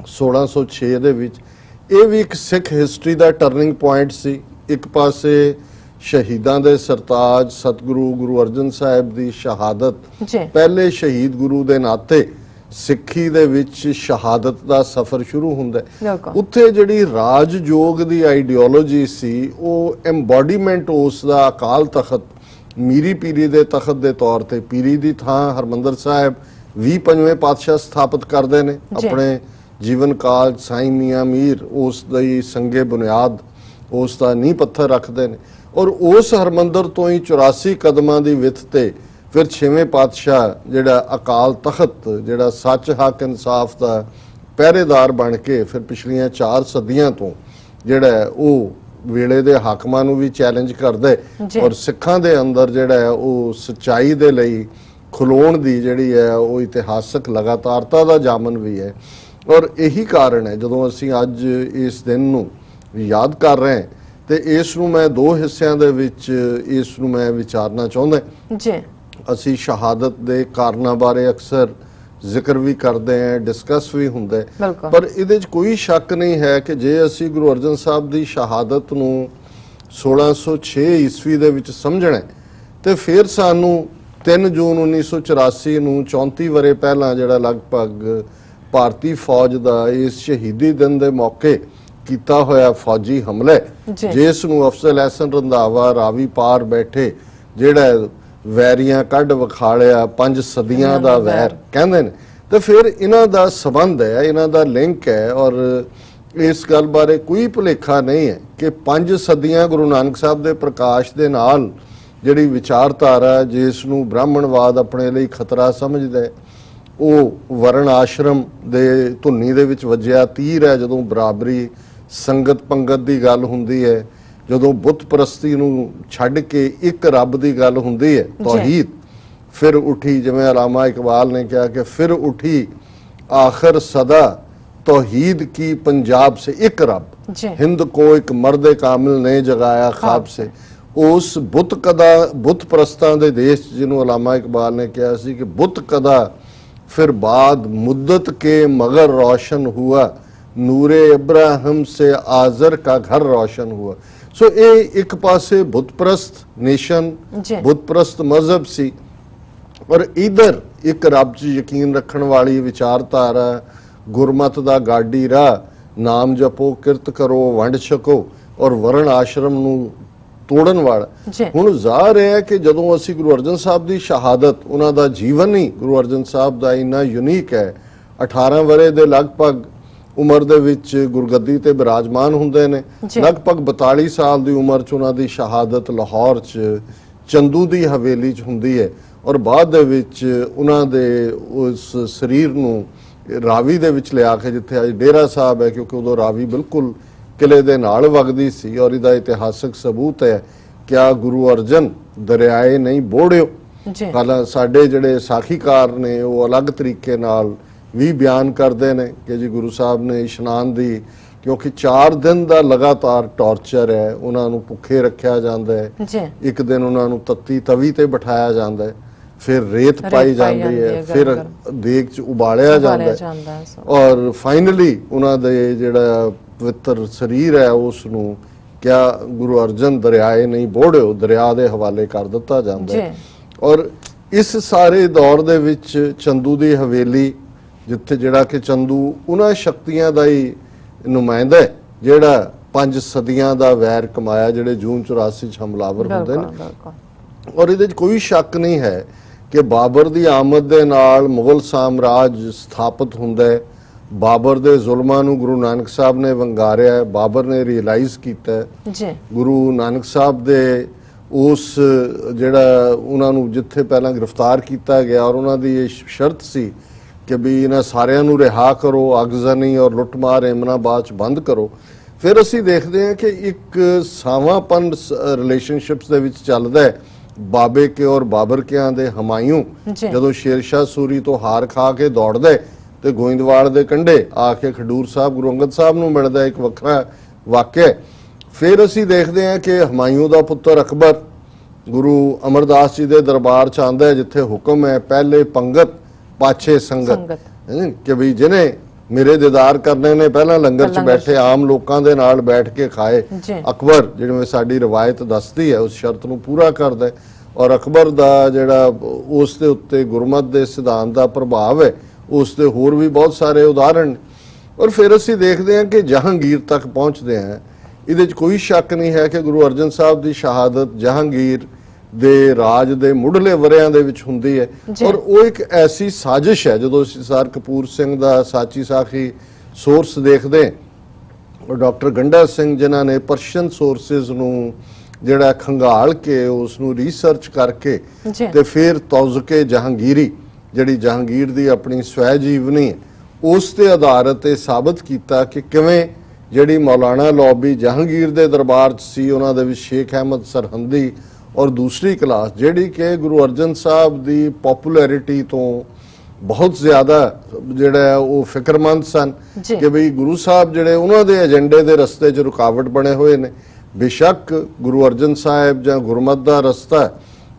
1606 ਦੇ ਵਿੱਚ, ਇਹ ਵੀ ਇੱਕ ਸਿੱਖ ਹਿਸਟਰੀ ਦਾ ਟਰਨਿੰਗ ਪੁਆਇੰਟ ਸੀ। ਇੱਕ ਪਾਸੇ ਸ਼ਹੀਦਾਂ ਦੇ ਸਰਤਾਜ ਸਤਿਗੁਰੂ ਗੁਰੂ ਅਰਜਨ ਸਾਹਿਬ ਦੀ ਸ਼ਹਾਦਤ, ਪਹਿਲੇ ਸ਼ਹੀਦ ਗੁਰੂ ਦੇ ਨਾਤੇ ਸਿੱਖੀ ਦੇ ਵਿੱਚ ਸ਼ਹਾਦਤ ਦਾ ਸਫ਼ਰ ਸ਼ੁਰੂ ਹੁੰਦਾ ਹੈ। ਉੱਥੇ ਜਿਹੜੀ ਰਾਜਯੋਗ ਦੀ ਆਈਡੀਓਲੋਜੀ ਸੀ ਉਹ ਐਮਬੋਡੀਮੈਂਟ ਉਸ ਦਾ ਅਕਾਲ ਤਖਤ ਮੀਰੀ ਪੀਰੀ ਦੇ ਤਖਤ ਦੇ ਤੌਰ ਤੇ, ਪੀਰੀ ਦੀ ਥਾਂ ਹਰਮੰਦਰ ਸਾਹਿਬ 25ਵੇਂ ਪਾਤਸ਼ਾਹ ਸਥਾਪਿਤ ਕਰਦੇ ਨੇ ਆਪਣੇ ਜੀਵਨ ਕਾਲ। ਸਾਈਂ ਮੀਆਂ ਮੀਰ ਉਸ ਦੀ ਸੰਗੇ ਬੁਨਿਆਦ, ਉਸ ਦਾ ਨੀਂਹ ਪੱਥਰ ਰੱਖਦੇ ਨੇ, ਔਰ ਉਸ ਹਰਮੰਦਰ ਤੋਂ ਹੀ 84 ਕਦਮਾਂ ਦੀ ਵਿੱਥ ਤੇ ਫਿਰ 6ਵੇਂ ਪਾਤਸ਼ਾਹ ਜਿਹੜਾ ਅਕਾਲ ਤਖਤ, ਜਿਹੜਾ ਸੱਚ ਹੱਕ ਇਨਸਾਫ ਦਾ ਪਹਿਰੇਦਾਰ ਬਣ ਕੇ ਫਿਰ ਪਿਛਲੀਆਂ 4 ਸਦੀਆਂ ਤੋਂ ਜਿਹੜਾ ਉਹ ਵੇਲੇ ਦੇ ਹਾਕਮਾਂ ਨੂੰ ਵੀ ਚੈਲੰਜ ਕਰਦਾ ਔਰ ਸਿੱਖਾਂ ਦੇ ਅੰਦਰ ਜਿਹੜਾ ਉਹ ਸੱਚਾਈ ਦੇ ਲਈ ਖਲੋਣ ਦੀ ਜਿਹੜੀ ਹੈ ਉਹ ਇਤਿਹਾਸਕ ਲਗਾਤਾਰਤਾ ਦਾ ਜਾਮਨ ਵੀ ਹੈ। ਔਰ ਇਹੀ ਕਾਰਨ ਹੈ ਜਦੋਂ ਅਸੀਂ ਅੱਜ ਇਸ ਦਿਨ ਨੂੰ ਯਾਦ ਕਰ ਰਹੇ ਹਾਂ ਤੇ ਇਸ ਨੂੰ ਮੈਂ ਦੋ ਹਿੱਸਿਆਂ ਦੇ ਵਿੱਚ ਇਸ ਨੂੰ ਮੈਂ ਵਿਚਾਰਨਾ ਚਾਹੁੰਦਾ ਜੀ। ਅਸੀਂ ਸ਼ਹਾਦਤ ਦੇ ਕਾਰਨਾਂ ਬਾਰੇ ਅਕਸਰ ਜ਼ਿਕਰ ਵੀ ਕਰਦੇ ਹਾਂ, ਡਿਸਕਸ ਵੀ ਹੁੰਦਾ, ਪਰ ਇਹਦੇ 'ਚ ਕੋਈ ਸ਼ੱਕ ਨਹੀਂ ਹੈ ਕਿ ਜੇ ਅਸੀਂ ਗੁਰੂ ਅਰਜਨ ਸਾਹਿਬ ਦੀ ਸ਼ਹਾਦਤ ਨੂੰ 1606 ਈਸਵੀ ਦੇ ਵਿੱਚ ਸਮਝਣਾ ਤੇ ਫਿਰ ਸਾਨੂੰ 3 ਜੂਨ 1984 ਨੂੰ 34 ਵਰੇ ਪਹਿਲਾਂ ਜਿਹੜਾ ਲਗਭਗ ਭਾਰਤੀ ਫੌਜ ਦਾ ਇਸ ਸ਼ਹੀਦੀ ਦਿਨ ਦੇ ਮੌਕੇ ਕੀਤਾ ਹੋਇਆ ਫੌਜੀ ਹਮਲਾ, ਜਿਸ ਨੂੰ ਅਫਜ਼ਲ ਅਹਿਸਨ ਰੰਧਾਵਾ ਰਾਵੀ ਪਾਰ ਬੈਠੇ ਜਿਹੜਾ ਵੈਰੀਆਂ ਕੱਢ ਵਿਖਾਲਿਆ 5 ਸਦੀਆਂ ਦਾ ਵੈਰ ਕਹਿੰਦੇ ਨੇ, ਤੇ ਫਿਰ ਇਹਨਾਂ ਦਾ ਸਬੰਧ ਹੈ, ਇਹਨਾਂ ਦਾ ਲਿੰਕ ਹੈ। ਔਰ ਇਸ ਗੱਲ ਬਾਰੇ ਕੋਈ ਭੁਲੇਖਾ ਨਹੀਂ ਹੈ ਕਿ 5 ਸਦੀਆਂ ਗੁਰੂ ਨਾਨਕ ਸਾਹਿਬ ਦੇ ਪ੍ਰਕਾਸ਼ ਦੇ ਨਾਲ ਜਿਹੜੀ ਵਿਚਾਰਧਾਰਾ ਜਿਸ ਨੂੰ ਬ੍ਰਾਹਮਣਵਾਦ ਆਪਣੇ ਲਈ ਖਤਰਾ ਸਮਝਦਾ ਹੈ, ਉਹ ਵਰਣ ਆਸ਼ਰਮ ਦੇ ਧੁੰਨੀ ਦੇ ਵਿੱਚ ਵੱਜਿਆ ਤੀਰ ਹੈ। ਜਦੋਂ ਬਰਾਬਰੀ ਸੰਗਤ ਪੰਗਤ ਦੀ ਗੱਲ ਹੁੰਦੀ ਹੈ, ਜਦੋਂ ਬੁੱਤ ਪ੍ਰਸਤੀ ਨੂੰ ਛੱਡ ਕੇ ਇੱਕ ਰੱਬ ਦੀ ਗੱਲ ਹੁੰਦੀ ਹੈ, ਤੌਹੀਦ ਫਿਰ ਉਠੀ, ਜਿਵੇਂ ਅਲਾਮਾ ਇਕਬਾਲ ਨੇ ਕਿਹਾ ਕਿ ਫਿਰ ਉਠੀ आखिर सदा तौहीद की पंजाब से एक रब हिंद को एक मर्द कामिल ने जगाया ख्वाब से। उस बुत प्रस्तां दे देश जिन्हों अलामा इकबाल ने कहा सी कि बुत कदा फिर बाद मुद्दत के मगर रोशन हुआ, नूरे इब्राहिम से आजर का घर रोशन हुआ। सो ये एक पासे बुत प्रस्त नेशन, बुत प्रस्त मजहब सी, और इधर एक रब च यकीन रखण वाली विचारधारा, गुरमत दा गाडी राह, नाम जपो किरत करो वंड छको और वरण आश्रम नूं तोड़न वाला। हुण ज़ाहिर है कि जदों असीं गुरु अर्जन साहब दी शहादत, उन्हां दा जीवन ही गुरु अर्जन साहब दा इन्ना यूनीक है। 18 वरे दे लगभग उम्र दे विच गुरगद्दी ते विराजमान हुंदे ने, लगभग 42 साल दी उम्र च उन्हां दी शहादत लाहौर च चंदू दी हवेली च हुंदी है, और बाद दे विच उन्हां दे उस शरीर नूं रावी दे विच लिया के जिथे अज डेरा साहब है, क्योंकि उदों रावी बिल्कुल किले दे नाल वगदी सी, और इहदा इतिहासक सबूत है क्या गुरु अर्जन दरियाए नहीं बोड़ियो। हालां साडे जिहड़े साखीकार ने वो अलग तरीके नाल भी बयान करते हैं कि जी गुरु साहब ने इशनान दी, क्योंकि 4 दिन का लगातार टॉर्चर है, उन्होंने भुखे रखा जाता है, एक दिन उन्होंने तत्ती तवी ते बिठाया जाता है, फिर रेत पाई जाती है, फिर देग च उबालिया जाता है, और फाइनली उन्होंने जिहड़ा पवित्र शरीर है उसनूं क्या गुरु अर्जन दरियाए नहीं बोड़ियो दरिया के हवाले कर दिता जाता है। और इस सारे दौर दे विच चंदू की हवेली जिथे जिहड़ा कि चंदू उन्हां शक्तियां दा ही नुमाइंदा है जिहड़ा 5 सदियां दा वैर कमाया, जिहड़े जून 84 हमलावर हुंदे ने। और इहदे कोई शक नहीं है कि बाबर दी आमद दे नाल मुगल साम्राज स्थापित हुंदा है। बाबर दे जुल्मां नूं गुरु नानक साहब ने वंगारिया है, बाबर ने रियलाइज कीता है। गुरु नानक साहब दे उस जिहड़ा उन्हां नूं जिथे पहलां गिरफ्तार किया गया, और उन्हां दी इह शर्त सी कि भी इन्हां सारियां नूं रिहा करो, अगजनी और लुटमार एमनाबाद बंद करो। फिर असीं देखते हैं कि एक सावांपन रिलेशनशिप्स दे विच चलदा है बाबे के और बाबर के दे। हमायूं जदों शेरशाह सूरी तो हार खा के दौड़दा है ते गोइंदवाल दे कंढे आके खडूर साहब गुरु अंगद साहब नूं मिलदा, एक वखरा वाक़या। फिर असीं देखते हैं कि हमायूं दा पुत्र अकबर गुरु अमरदास जी दे दरबार च आंदा है, जिथे हुक्म है पहले पंगत पाछे संगत, कि भी जिन्हें मेरे दीदार करने ने पहला लंगर च बैठे आम लोगों के नाल बैठ के खाए। अकबर जिवें साडी रवायत दसदी है उस शर्त नूं पूरा करदा है, और अकबर दा जिहड़ा उस दे उत्ते गुरमत दे सिद्धांत दा प्रभाव है, उस दे होर भी बहुत सारे उदाहरण। और फिर असीं देखते हैं कि जहांगीर तक पहुँचते हैं। इहदे च कोई शक नहीं है कि गुरु अर्जन साहब की शहादत जहांगीर दे राज दे मुढ़ले वरियां दे विच हुंदी है, और वो एक ऐसी साजिश है। जदों सर कपूर सिंह दा साची साखी सोर्स देखते हैं, और डॉक्टर गंडा सिंह जिन्हां ने पर्शियन सोर्सिस नूं जिहड़ा खंगाल के उसनूं रिसर्च करके ते फिर तौज़के जहांगीरी जिहड़ी जहांगीर दी अपनी स्वै जीवनी है उस ते आधारित साबित कीता कि किवें जिहड़ी मौलाना लॉबी जहांगीर दे दरबार च सी, उन्हां दे विच शेख अहमद सरहंदी और दूसरी क्लास जिहड़ी कि गुरु अर्जन साहब दी पॉपुलैरिटी तो बहुत ज़्यादा जिहड़ा वो फिक्रमंद सन कि बई गुरु साहब जिहड़े उन्हां दे एजेंडे दे रस्ते च रुकावट बने हुए ने। बेशक गुरु अर्जन साहब जां गुरमत दा रस्ता,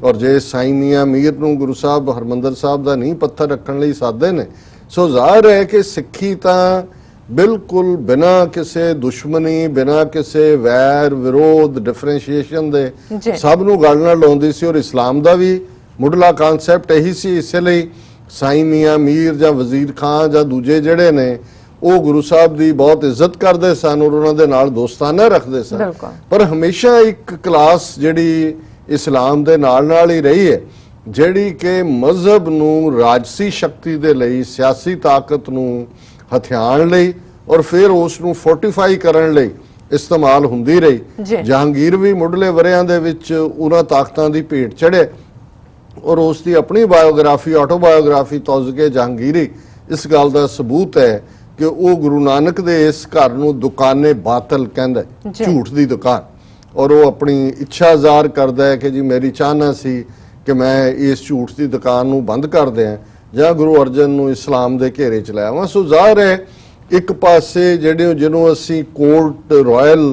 और जे साईं मियां मीर नूं गुरु साहब हरमंदर साहब दा नींह पत्थर रखण लई साधे ने। सो ज़ाहिर है कि सिक्खी तां बिल्कुल बिना किसी दुश्मनी, बिना किसी वैर विरोध डिफरेंशिएशन दे सब नूं गल नाल लाउंदी सी, और इस्लाम दा भी मुढ़ला कानसैप्ट यही सी। इसलिए साईं मियां मीर जां वजीर खान जां दूजे जिहड़े ने वो गुरु साहब की बहुत इज्जत करते सन और उन्होंने नाल दोस्ताना रखते सन। पर हमेशा एक क्लास जिहड़ी इस्लाम दे नाल ही रही है, जिहड़ी कि मजहब नूं राजसी शक्ति दे लई, सियासी ताकत नूं हथियाण लई और फिर उसनूं फोर्टिफाई करन लई इस्तेमाल हुंदी रही। जहांगीर भी मुढ़ले वरियां दे विच उन्हां ताकतां दी भेट चढ़े और उसकी अपनी बायोग्राफी ऑटोबायोग्राफी तौजगे जहांगीरी इस गल का सबूत है कि वो गुरु नानक दे इस घर नूं दुकाने बातल कहंदा है, झूठ दी दुकान, और वो अपनी इच्छा ज़ाहिर करता है कि जी मेरी चाहना सी कि मैं इस झूठ की दुकान नूं बंद कर दें जां गुरु अर्जन नूं इस्लाम दे घेरे च लावां। सो ज़ाहिर है एक पासे जिहड़े जिन्हों असीं कोर्ट रॉयल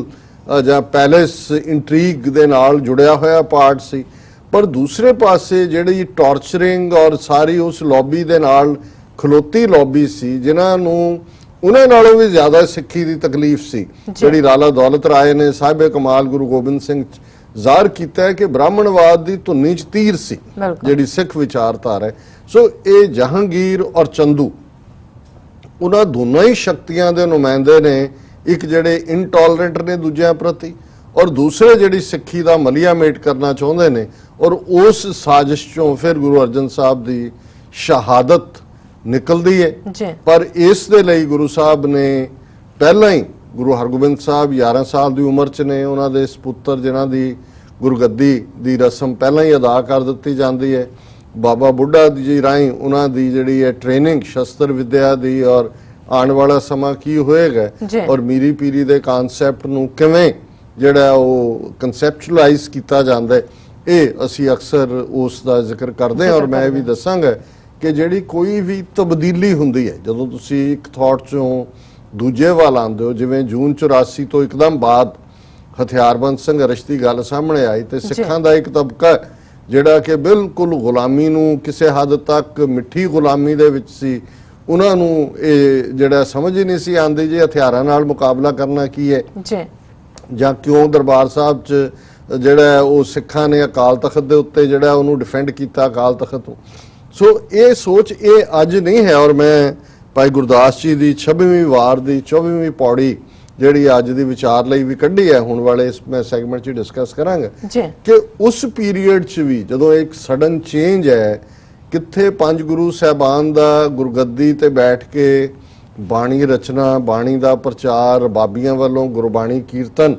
जां पैलेस इंट्रीग दे नाल जुड़िया होया पार्ट सी, पर दूसरे पासे जिहड़ी टॉर्चरिंग और सारी उस लॉबी दे नाल खलोती लॉबी सी जिन्हां नूं उन्हां नालों भी ज़्यादा सिੱਖੀ ਦੀ तकलीफ सी जिहड़ी लाला दौलत राय ने साहिब कमाल गुरु गोबिंद सिंह ਜ਼ਾਹਰ ਕੀਤਾ है कि ब्राह्मणवाद ਦੀ ਧੁੰਨੀ 'ਚ ਤੀਰ ਸੀ ਜਿਹੜੀ ਸਿੱਖ ਵਿਚਾਰਧਾਰਾ ਹੈ। ਸੋ ਇਹ ਜਹਾਂਗੀਰ ਔਰ ਚੰਦੂ ਉਹਨਾਂ ਦੋਨਾਂ ਹੀ ਸ਼ਕਤੀਆਂ ਦੇ ਨੁਮਾਇੰਦੇ ਨੇ, ਇੱਕ ਜਿਹੜੇ ਇਨਟੋਲਰੈਂਟ ਨੇ ਦੂਜਿਆਂ ਪ੍ਰਤੀ और दूसरे जिहड़ी सिक्खी का मलिया मेट करना चाहते हैं और उस साजिश चों फिर गुरु अर्जन साहब की शहादत निकलती है। पर इस दे लई गुरु साहब ने पहला ही गुरु हरगोबिंद साहब 11 साल की उम्र च ने उन्हां दे सपुत्र जिन्हां दी गुरगद्दी की रस्म पहला ही अदा कर दी जाती है। बाबा बुढ़ा जी राही उन्हां दी जिहड़ी है ट्रेनिंग शस्त्र विद्या की और आने वाला समा की होएगा और मीरी पीरी दे कानसैप्ट नूं किवें ਜਿਹੜਾ ਉਹ ਕਨਸੈਪਚੁਅਲਾਈਜ਼ ਕੀਤਾ ਜਾਂਦਾ ਹੈ, ਇਹ ਅਸੀਂ ਅਕਸਰ ਉਸ ਦਾ ਜ਼ਿਕਰ ਕਰਦੇ ਹਾਂ। ਔਰ ਮੈਂ ਇਹ ਵੀ ਦੱਸਾਂਗਾ ਕਿ ਜਿਹੜੀ ਕੋਈ ਵੀ ਤਬਦੀਲੀ ਹੁੰਦੀ ਹੈ ਜਦੋਂ ਤੁਸੀਂ ਇੱਕ ਥਾਟ ਚੋਂ ਦੂਜੇ ਵੱਲ ਆਉਂਦੇ ਹੋ, ਜਿਵੇਂ ਜੂਨ 84 ਤੋਂ ਇੱਕਦਮ ਬਾਅਦ ਹਥਿਆਰਬੰਦ ਸੰਘਰਸ਼ ਦੀ ਗੱਲ ਸਾਹਮਣੇ ਆਈ ਤੇ ਸਿੱਖਾਂ ਦਾ ਇੱਕ ਤਬਕਾ ਜਿਹੜਾ ਕਿ ਬਿਲਕੁਲ ਗੁਲਾਮੀ ਨੂੰ ਕਿਸੇ ਹੱਦ ਤੱਕ ਮਿੱਠੀ ਗੁਲਾਮੀ ਦੇ ਵਿੱਚ ਸੀ, ਉਹਨਾਂ ਨੂੰ ਇਹ ਜਿਹੜਾ ਸਮਝ ਹੀ ਨਹੀਂ ਸੀ ਆਉਂਦੀ ਜੀ ਹਥਿਆਰਾਂ ਨਾਲ ਮੁਕਾਬਲਾ ਕਰਨਾ ਕੀ ਹੈ ਜਾਂ ਕਿਉਂ ਦਰਬਾਰ ਸਾਹਿਬ 'ਚ ਜਿਹੜਾ ਉਹ ਸਿੱਖਾਂ ਨੇ ਅਕਾਲ ਤਖਤ ਦੇ ਉੱਤੇ ਜਿਹੜਾ ਉਹਨੂੰ ਡਿਫੈਂਡ ਕੀਤਾ ਅਕਾਲ ਤਖਤ ਤੋਂ। ਸੋ ਇਹ ਸੋਚ ਇਹ ਅੱਜ ਨਹੀਂ ਹੈ। ਔਰ ਮੈਂ ਭਾਈ ਗੁਰਦਾਸ ਜੀ ਦੀ 26ਵੀਂ ਵਾਰ ਦੀ 24ਵੀਂ ਪੌੜੀ ਜਿਹੜੀ ਅੱਜ ਦੀ ਵਿਚਾਰ ਲਈ ਵੀ ਕੱਢੀ ਹੈ ਹੁਣ ਵਾਲੇ ਇਸ ਮੈਂ ਸੈਗਮੈਂਟ 'ਚ ਡਿਸਕਸ ਕਰਾਂਗਾ ਕਿ ਉਸ ਪੀਰੀਅਡ 'ਚ ਵੀ ਜਦੋਂ ਇੱਕ ਸਡਨ ਚੇਂਜ ਹੈ, ਕਿੱਥੇ ਪੰਜ ਗੁਰੂ ਸਾਹਿਬਾਨ ਦਾ ਗੁਰਗੱਦੀ ਤੇ ਬੈਠ ਕੇ ਬਾਣੀ ਰਚਨਾ, ਬਾਣੀ ਦਾ ਪ੍ਰਚਾਰ, ਬਾਬੀਆਂ ਵੱਲੋਂ ਗੁਰਬਾਣੀ ਕੀਰਤਨ,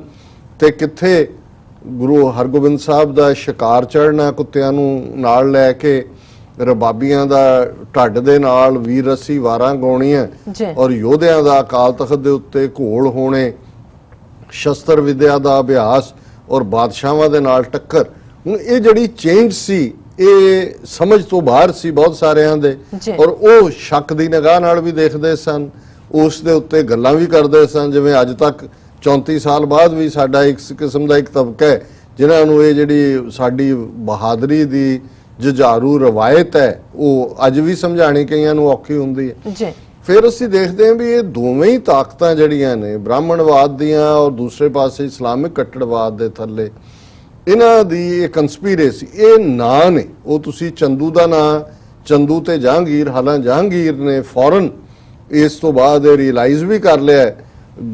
ਤੇ ਕਿੱਥੇ ਗੁਰੂ ਹਰਗੋਬਿੰਦ ਸਾਹਿਬ ਦਾ ਸ਼ਿਕਾਰ ਚੜ੍ਹਨਾ ਕੁੱਤਿਆਂ ਨੂੰ ਨਾਲ ਲੈ ਕੇ, ਰਬਾਬੀਆਂ ਦਾ ਢੱਡ ਦੇ ਨਾਲ ਵੀਰ ਰਸੀ ਵਾਰਾਂ ਗਾਉਣੀਆਂ ਔਰ ਯੋਧਿਆਂ ਦਾ ਅਕਾਲ ਤਖਤ ਦੇ ਉੱਤੇ ਘੋਲ ਹੋਣੇ, ਸ਼ਸਤਰ ਵਿਦਿਆ ਦਾ ਅਭਿਆਸ ਔਰ ਬਾਦਸ਼ਾਹਾਂ ਦੇ ਨਾਲ ਟੱਕਰ। ਹੁਣ ਇਹ ਜਿਹੜੀ ਚੇਂਜ ਸੀ ਇਹ ਸਮਝ ਤੋਂ ਬਾਹਰ ਸੀ ਬਹੁਤ ਸਾਰਿਆਂ ਦੇ ਔਰ ਉਹ ਸ਼ੱਕ ਦੀ ਨਿਗਾਹ ਨਾਲ ਵੀ ਦੇਖਦੇ ਸਨ, ਉਸ ਦੇ ਉੱਤੇ ਗੱਲਾਂ ਵੀ ਕਰਦੇ ਸਨ। ਜਿਵੇਂ ਅੱਜ ਤੱਕ 34 ਸਾਲ ਬਾਅਦ ਵੀ ਸਾਡਾ ਇੱਕ ਕਿਸਮ ਦਾ ਇੱਕ ਤਬਕਾ ਹੈ ਜਿਨ੍ਹਾਂ ਨੂੰ ਇਹ ਜਿਹੜੀ ਸਾਡੀ ਬਹਾਦਰੀ ਦੀ ਜੁਝਾਰੂ ਰਵਾਇਤ ਹੈ ਉਹ ਅੱਜ ਵੀ ਸਮਝਾਣੀ ਕਈਆਂ ਨੂੰ ਔਖੀ ਹੁੰਦੀ ਹੈ। ਫਿਰ ਅਸੀਂ ਦੇਖਦੇ ਹਾਂ ਵੀ ਇਹ ਦੋਵੇਂ ਹੀ ਤਾਕਤਾਂ ਜਿਹੜੀਆਂ ਨੇ ਬ੍ਰਾਹਮਣਵਾਦ ਦੀਆਂ ਔਰ ਦੂਸਰੇ ਪਾਸੇ ਇਸਲਾਮਿਕ ਕੱਟੜਵਾਦ ਦੇ ਥੱਲੇ ਇਹਨਾਂ ਦੀ ਇਹ ਕੰਸਪੀਰੇਸੀ, ਇਹ ਨਾਂ ਨੇ ਉਹ ਤੁਸੀਂ ਚੰਦੂ ਦਾ ਨਾਂ ਚੰਦੂ ਤੇ ਜਹਾਂਗੀਰ, ਹਾਲਾਂਕਿ ਜਹਾਂਗੀਰ ਨੇ ਫੌਰਨ ਇਸ ਤੋਂ ਬਾਅਦ ਇਹ ਰਿਅਲਾਈਜ਼ ਵੀ ਕਰ ਲਿਆ।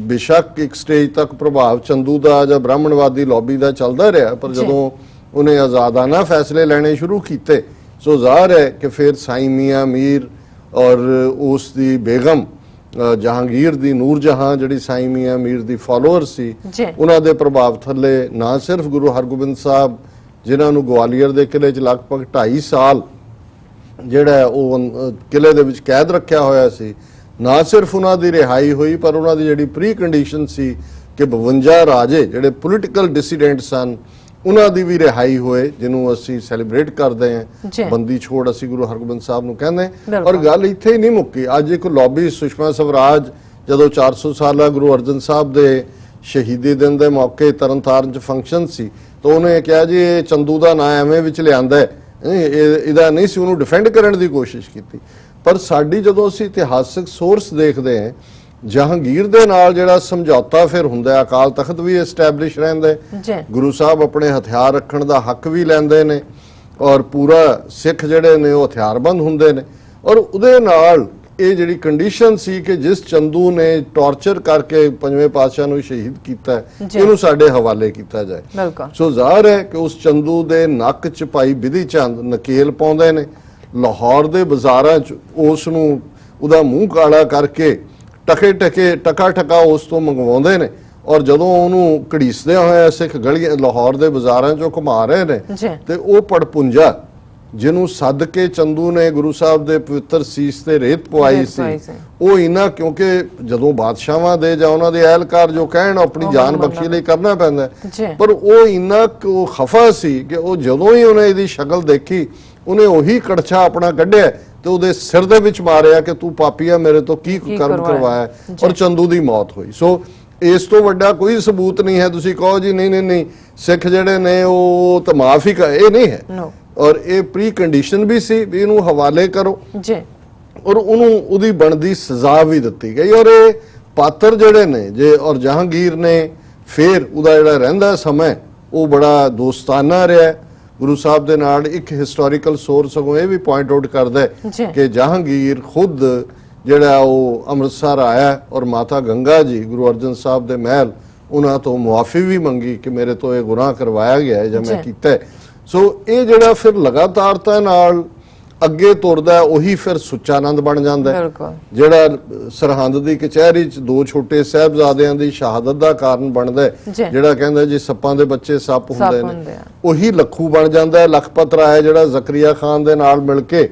ਬੇਸ਼ੱਕ ਇੱਕ ਸਟੇਜ ਤੱਕ ਪ੍ਰਭਾਵ ਚੰਦੂ ਦਾ ਜਾਂ ਬ੍ਰਾਹਮਣਵਾਦੀ ਲੌਬੀ ਦਾ ਚੱਲਦਾ ਰਿਹਾ, ਪਰ ਜਦੋਂ ਉਹਨੇ ਆਜ਼ਾਦਾਨਾ ਫੈਸਲੇ ਲੈਣੇ ਸ਼ੁਰੂ ਕੀਤੇ ਸੋ ਜ਼ਾਹਰ ਹੈ ਕਿ ਫਿਰ ਸਾਈਂ ਮੀਆਂ ਮੀਰ ਔਰ ਉਸ ਦੀ ਬੇਗਮ ਜਹਾਂਗੀਰ ਦੀ ਨੂਰ ਜਹਾਂ ਜਿਹੜੀ ਸਾਈਂ ਮੀਆਂ ਮੀਰ ਦੀ ਫਾਲੋਅਰ ਸੀ, ਉਹਨਾਂ ਦੇ ਪ੍ਰਭਾਵ ਥੱਲੇ ਨਾ ਸਿਰਫ ਗੁਰੂ ਹਰਗੋਬਿੰਦ ਸਾਹਿਬ ਜਿਨ੍ਹਾਂ ਨੂੰ ਗਵਾਲੀਅਰ ਦੇ ਕਿਲੇ 'ਚ ਲਗਭਗ 2.5 ਸਾਲ ਜਿਹੜਾ ਉਹ ਕਿਲੇ ਦੇ ਵਿੱਚ ਕੈਦ ਰੱਖਿਆ ਹੋਇਆ ਸੀ, ਨਾ ਸਿਰਫ ਉਹਨਾਂ ਦੀ ਰਿਹਾਈ ਹੋਈ ਪਰ ਉਹਨਾਂ ਦੀ ਜਿਹੜੀ ਪ੍ਰੀ ਕੰਡੀਸ਼ਨ ਸੀ ਕਿ 52 ਰਾਜੇ ਜਿਹੜੇ ਪੋਲੀਟੀਕਲ ਡਿਸੀਡੈਂਟ ਸਨ ਉਹਨਾਂ ਦੀ ਵੀ ਰਿਹਾਈ ਹੋਏ, ਜਿਹਨੂੰ ਅਸੀਂ ਸੈਲੀਬ੍ਰੇਟ ਕਰਦੇ ਹਾਂ। ਬੰਦੀ ਛੋੜ ਅਸੀਂ ਗੁਰੂ ਹਰਗੋਬਿੰਦ ਸਾਹਿਬ ਨੂੰ ਕਹਿੰਦੇ। ਔਰ ਗੱਲ ਇੱਥੇ ਹੀ ਨਹੀਂ ਮੁੱਕੀ। ਅੱਜ ਇੱਕ ਲੌਬੀ ਸੁਸ਼ਮਾ ਸਵਰਾਜ ਜਦੋਂ 400 ਸਾਲਾ ਗੁਰੂ ਅਰਜਨ ਸਾਹਿਬ ਦੇ ਸ਼ਹੀਦੀ ਦਿਨ ਦੇ ਮੌਕੇ ਤਰਨਤਾਰਨ 'ਚ ਫੰਕਸ਼ਨ ਸੀ ਤਾਂ ਉਹਨੇ ਕਿਹਾ ਜੀ ਇਹ ਚੰਦੂ ਦਾ ਨਾਂ ਐਵੇਂ ਵਿੱਚ ਲਿਆਂਦਾ ਹੈ, ਇਹਦਾ ਨਹੀਂ ਸੀ, ਉਹਨੂੰ ਡਿਫੈਂਡ ਕਰਨ ਦੀ ਕੋਸ਼ਿਸ਼ ਕੀਤੀ। ਪਰ ਸਾਡੀ ਜਦੋਂ ਅਸੀਂ ਇਤਿਹਾਸਕ ਸੋਰਸ ਦੇਖਦੇ ਹਾਂ ਜਹਾਂਗੀਰ ਦੇ ਨਾਲ ਜਿਹੜਾ ਸਮਝੌਤਾ ਫਿਰ ਹੁੰਦਾ, ਅਕਾਲ ਤਖਤ ਵੀ ਐਸਟੈਬਲਿਸ਼ ਰਹਿੰਦਾ, ਗੁਰੂ ਸਾਹਿਬ ਆਪਣੇ ਹਥਿਆਰ ਰੱਖਣ ਦਾ ਹੱਕ ਵੀ ਲੈਂਦੇ ਨੇ ਔਰ ਪੂਰਾ ਸਿੱਖ ਜਿਹੜੇ ਨੇ ਉਹ ਹਥਿਆਰਬੰਦ ਹੁੰਦੇ ਨੇ। ਔਰ ਉਹਦੇ ਨਾਲ ਇਹ ਜਿਹੜੀ ਕੰਡੀਸ਼ਨ ਸੀ ਕਿ ਜਿਸ ਚੰਦੂ ਨੇ ਟੌਰਚਰ ਕਰਕੇ ਪੰਜਵੇਂ ਪਾਤਸ਼ਾਹ ਨੂੰ ਸ਼ਹੀਦ ਕੀਤਾ ਇਹਨੂੰ ਸਾਡੇ ਹਵਾਲੇ ਕੀਤਾ ਜਾਏ। ਸੋ ਜ਼ਾਹਰ ਹੈ ਕਿ ਉਸ ਚੰਦੂ ਦੇ ਨੱਕ 'ਚ ਭਾਈ ਬਿਧੀ ਚੰਦ ਨਕੇਲ ਪਾਉਂਦੇ ਨੇ, ਲਾਹੌਰ ਦੇ ਬਾਜ਼ਾਰਾਂ 'ਚ ਉਸ ਨੂੰ ਉਹਦਾ ਮੂੰਹ ਕਾਲਾ ਕਰਕੇ ਟਕਾ ਟਕਾ ਉਸ ਤੋਂ ਮੰਗਵਾਉਂਦੇ ਨੇ ਔਰ ਜਦੋਂ ਉਹਨੂੰ ਘੜੀਸਦਿਆਂ ਹੋਇਆ ਸਿੱਖ ਗਲੀਆਂ ਲਾਹੌਰ ਦੇ ਬਾਜ਼ਾਰਾਂ 'ਚੋਂ ਘੁਮਾ ਰਹੇ ਨੇ ਤੇ ਉਹ ਪੜਪੁੰਜਾ ਜਿਹਨੂੰ ਸੱਦ ਕੇ ਚੰਦੂ ਨੇ ਗੁਰੂ ਸਾਹਿਬ ਦੇ ਪਵਿੱਤਰ ਸੀਸ ਤੇ ਰੇਤ ਪਵਾਈ ਸੀ, ਉਹ ਇਹਨਾਂ ਕਿਉਂਕਿ ਜਦੋਂ ਬਾਦਸ਼ਾਹਾਂ ਦੇ ਜਾਂ ਉਹਨਾਂ ਦੇ ਅਹਿਲਕਾਰ ਜੋ ਕਹਿਣ ਆਪਣੀ ਜਾਨ ਬਖਸ਼ੀ ਲਈ ਕਰਨਾ ਪੈਂਦਾ, ਪਰ ਉਹ ਇੰਨਾ ਖਫਾ ਸੀ ਕਿ ਉਹ ਜਦੋਂ ਹੀ ਉਹਨੇ ਇਹਦੀ ਸ਼ਕਲ ਦੇਖੀ ਉਹਨੇ ਉਹੀ ਕੜਛਾ ਆਪਣਾ ਕੱਢਿਆ ਤੇ ਉਹਦੇ ਸਿਰ ਦੇ ਵਿੱਚ ਮਾਰਿਆ ਕਿ ਤੂੰ ਪਾਪੀਆ ਮੇਰੇ ਤੋਂ ਕੀ ਕਰਮ ਕਰਵਾਇਆ, ਔਰ ਚੰਦੂ ਦੀ ਮੌਤ ਹੋਈ। ਸੋ ਇਸ ਤੋਂ ਵੱਡਾ ਕੋਈ ਸਬੂਤ ਨਹੀਂ ਹੈ। ਤੁਸੀਂ ਕਹੋ ਜੀ ਨਹੀਂ ਸਿੱਖ ਜਿਹੜੇ ਨੇ ਉਹ ਤਾਂ ਮਾਫ ਹੀ ਇਹ ਨਹੀਂ ਹੈ, ਔਰ ਇਹ ਪ੍ਰੀ ਕੰਡੀਸ਼ਨ ਵੀ ਸੀ ਵੀ ਇਹਨੂੰ ਹਵਾਲੇ ਕਰੋ ਜੀ, ਔਰ ਉਹਨੂੰ ਉਹਦੀ ਬਣਦੀ ਸਜ਼ਾ ਵੀ ਦਿੱਤੀ ਗਈ। ਔਰ ਇਹ ਪਾਤਰ ਜਿਹੜੇ ਨੇ ਜੇ ਔਰ ਜਹਾਂਗੀਰ ਨੇ ਫਿਰ ਉਹਦਾ ਜਿਹੜਾ ਰਹਿੰਦਾ ਸਮਾਂ ਉਹ ਬੜਾ ਦੋਸਤਾਨਾ ਰਿਹਾ ਗੁਰੂ ਸਾਹਿਬ ਦੇ ਨਾਲ। ਇੱਕ ਹਿਸਟੋਰੀਕਲ ਸੋਰਸ ਸਗੋਂ ਇਹ ਵੀ ਪੁਆਇੰਟ ਆਊਟ ਕਰਦਾ ਕਿ ਜਹਾਂਗੀਰ ਖੁਦ ਜਿਹੜਾ ਉਹ ਅੰਮ੍ਰਿਤਸਰ ਆਇਆ ਔਰ ਮਾਤਾ ਗੰਗਾ ਜੀ ਗੁਰੂ ਅਰਜਨ ਸਾਹਿਬ ਦੇ ਮਹਿਲ ਉਹਨਾਂ ਤੋਂ ਮੁਆਫੀ ਵੀ ਮੰਗੀ ਕਿ ਮੇਰੇ ਤੋਂ ਇਹ ਗੁਨਾਹ ਕਰਵਾਇਆ ਗਿਆ ਹੈ ਜਾਂ ਮੈਂ ਕੀਤਾ। ਸੋ ਇਹ ਜਿਹੜਾ ਫਿਰ ਲਗਾਤਾਰਤਾ ਨਾਲ ਅੱਗੇ ਤੁਰਦਾ ਉਹੀ ਫਿਰ ਸੁੱਚਾਨੰਦ ਬਣ ਜਾਂਦਾ ਹੈ, ਜਿਹੜਾ ਸਰਹੰਦ ਦੀ ਕਚਹਿਰੀ 'ਚ ਦੋ ਛੋਟੇ ਸਾਹਿਬਜ਼ਾਦਿਆਂ ਦੀ ਸ਼ਹਾਦਤ ਦਾ ਕਾਰਨ ਬਣਦਾ, ਜਿਹੜਾ ਕਹਿੰਦਾ ਜੀ ਸੱਪਾਂ ਦੇ ਬੱਚੇ ਸੱਪ ਹੁੰਦੇ ਨੇ, ਉਹੀ ਲੱਖੂ ਬਣ ਜਾਂਦਾ ਹੈ। ਲਖਪਤ ਰਾਏ ਜਿਹੜਾ ਜ਼ਕਰੀਆ ਖਾਨ ਦੇ ਨਾਲ ਮਿਲ ਕੇ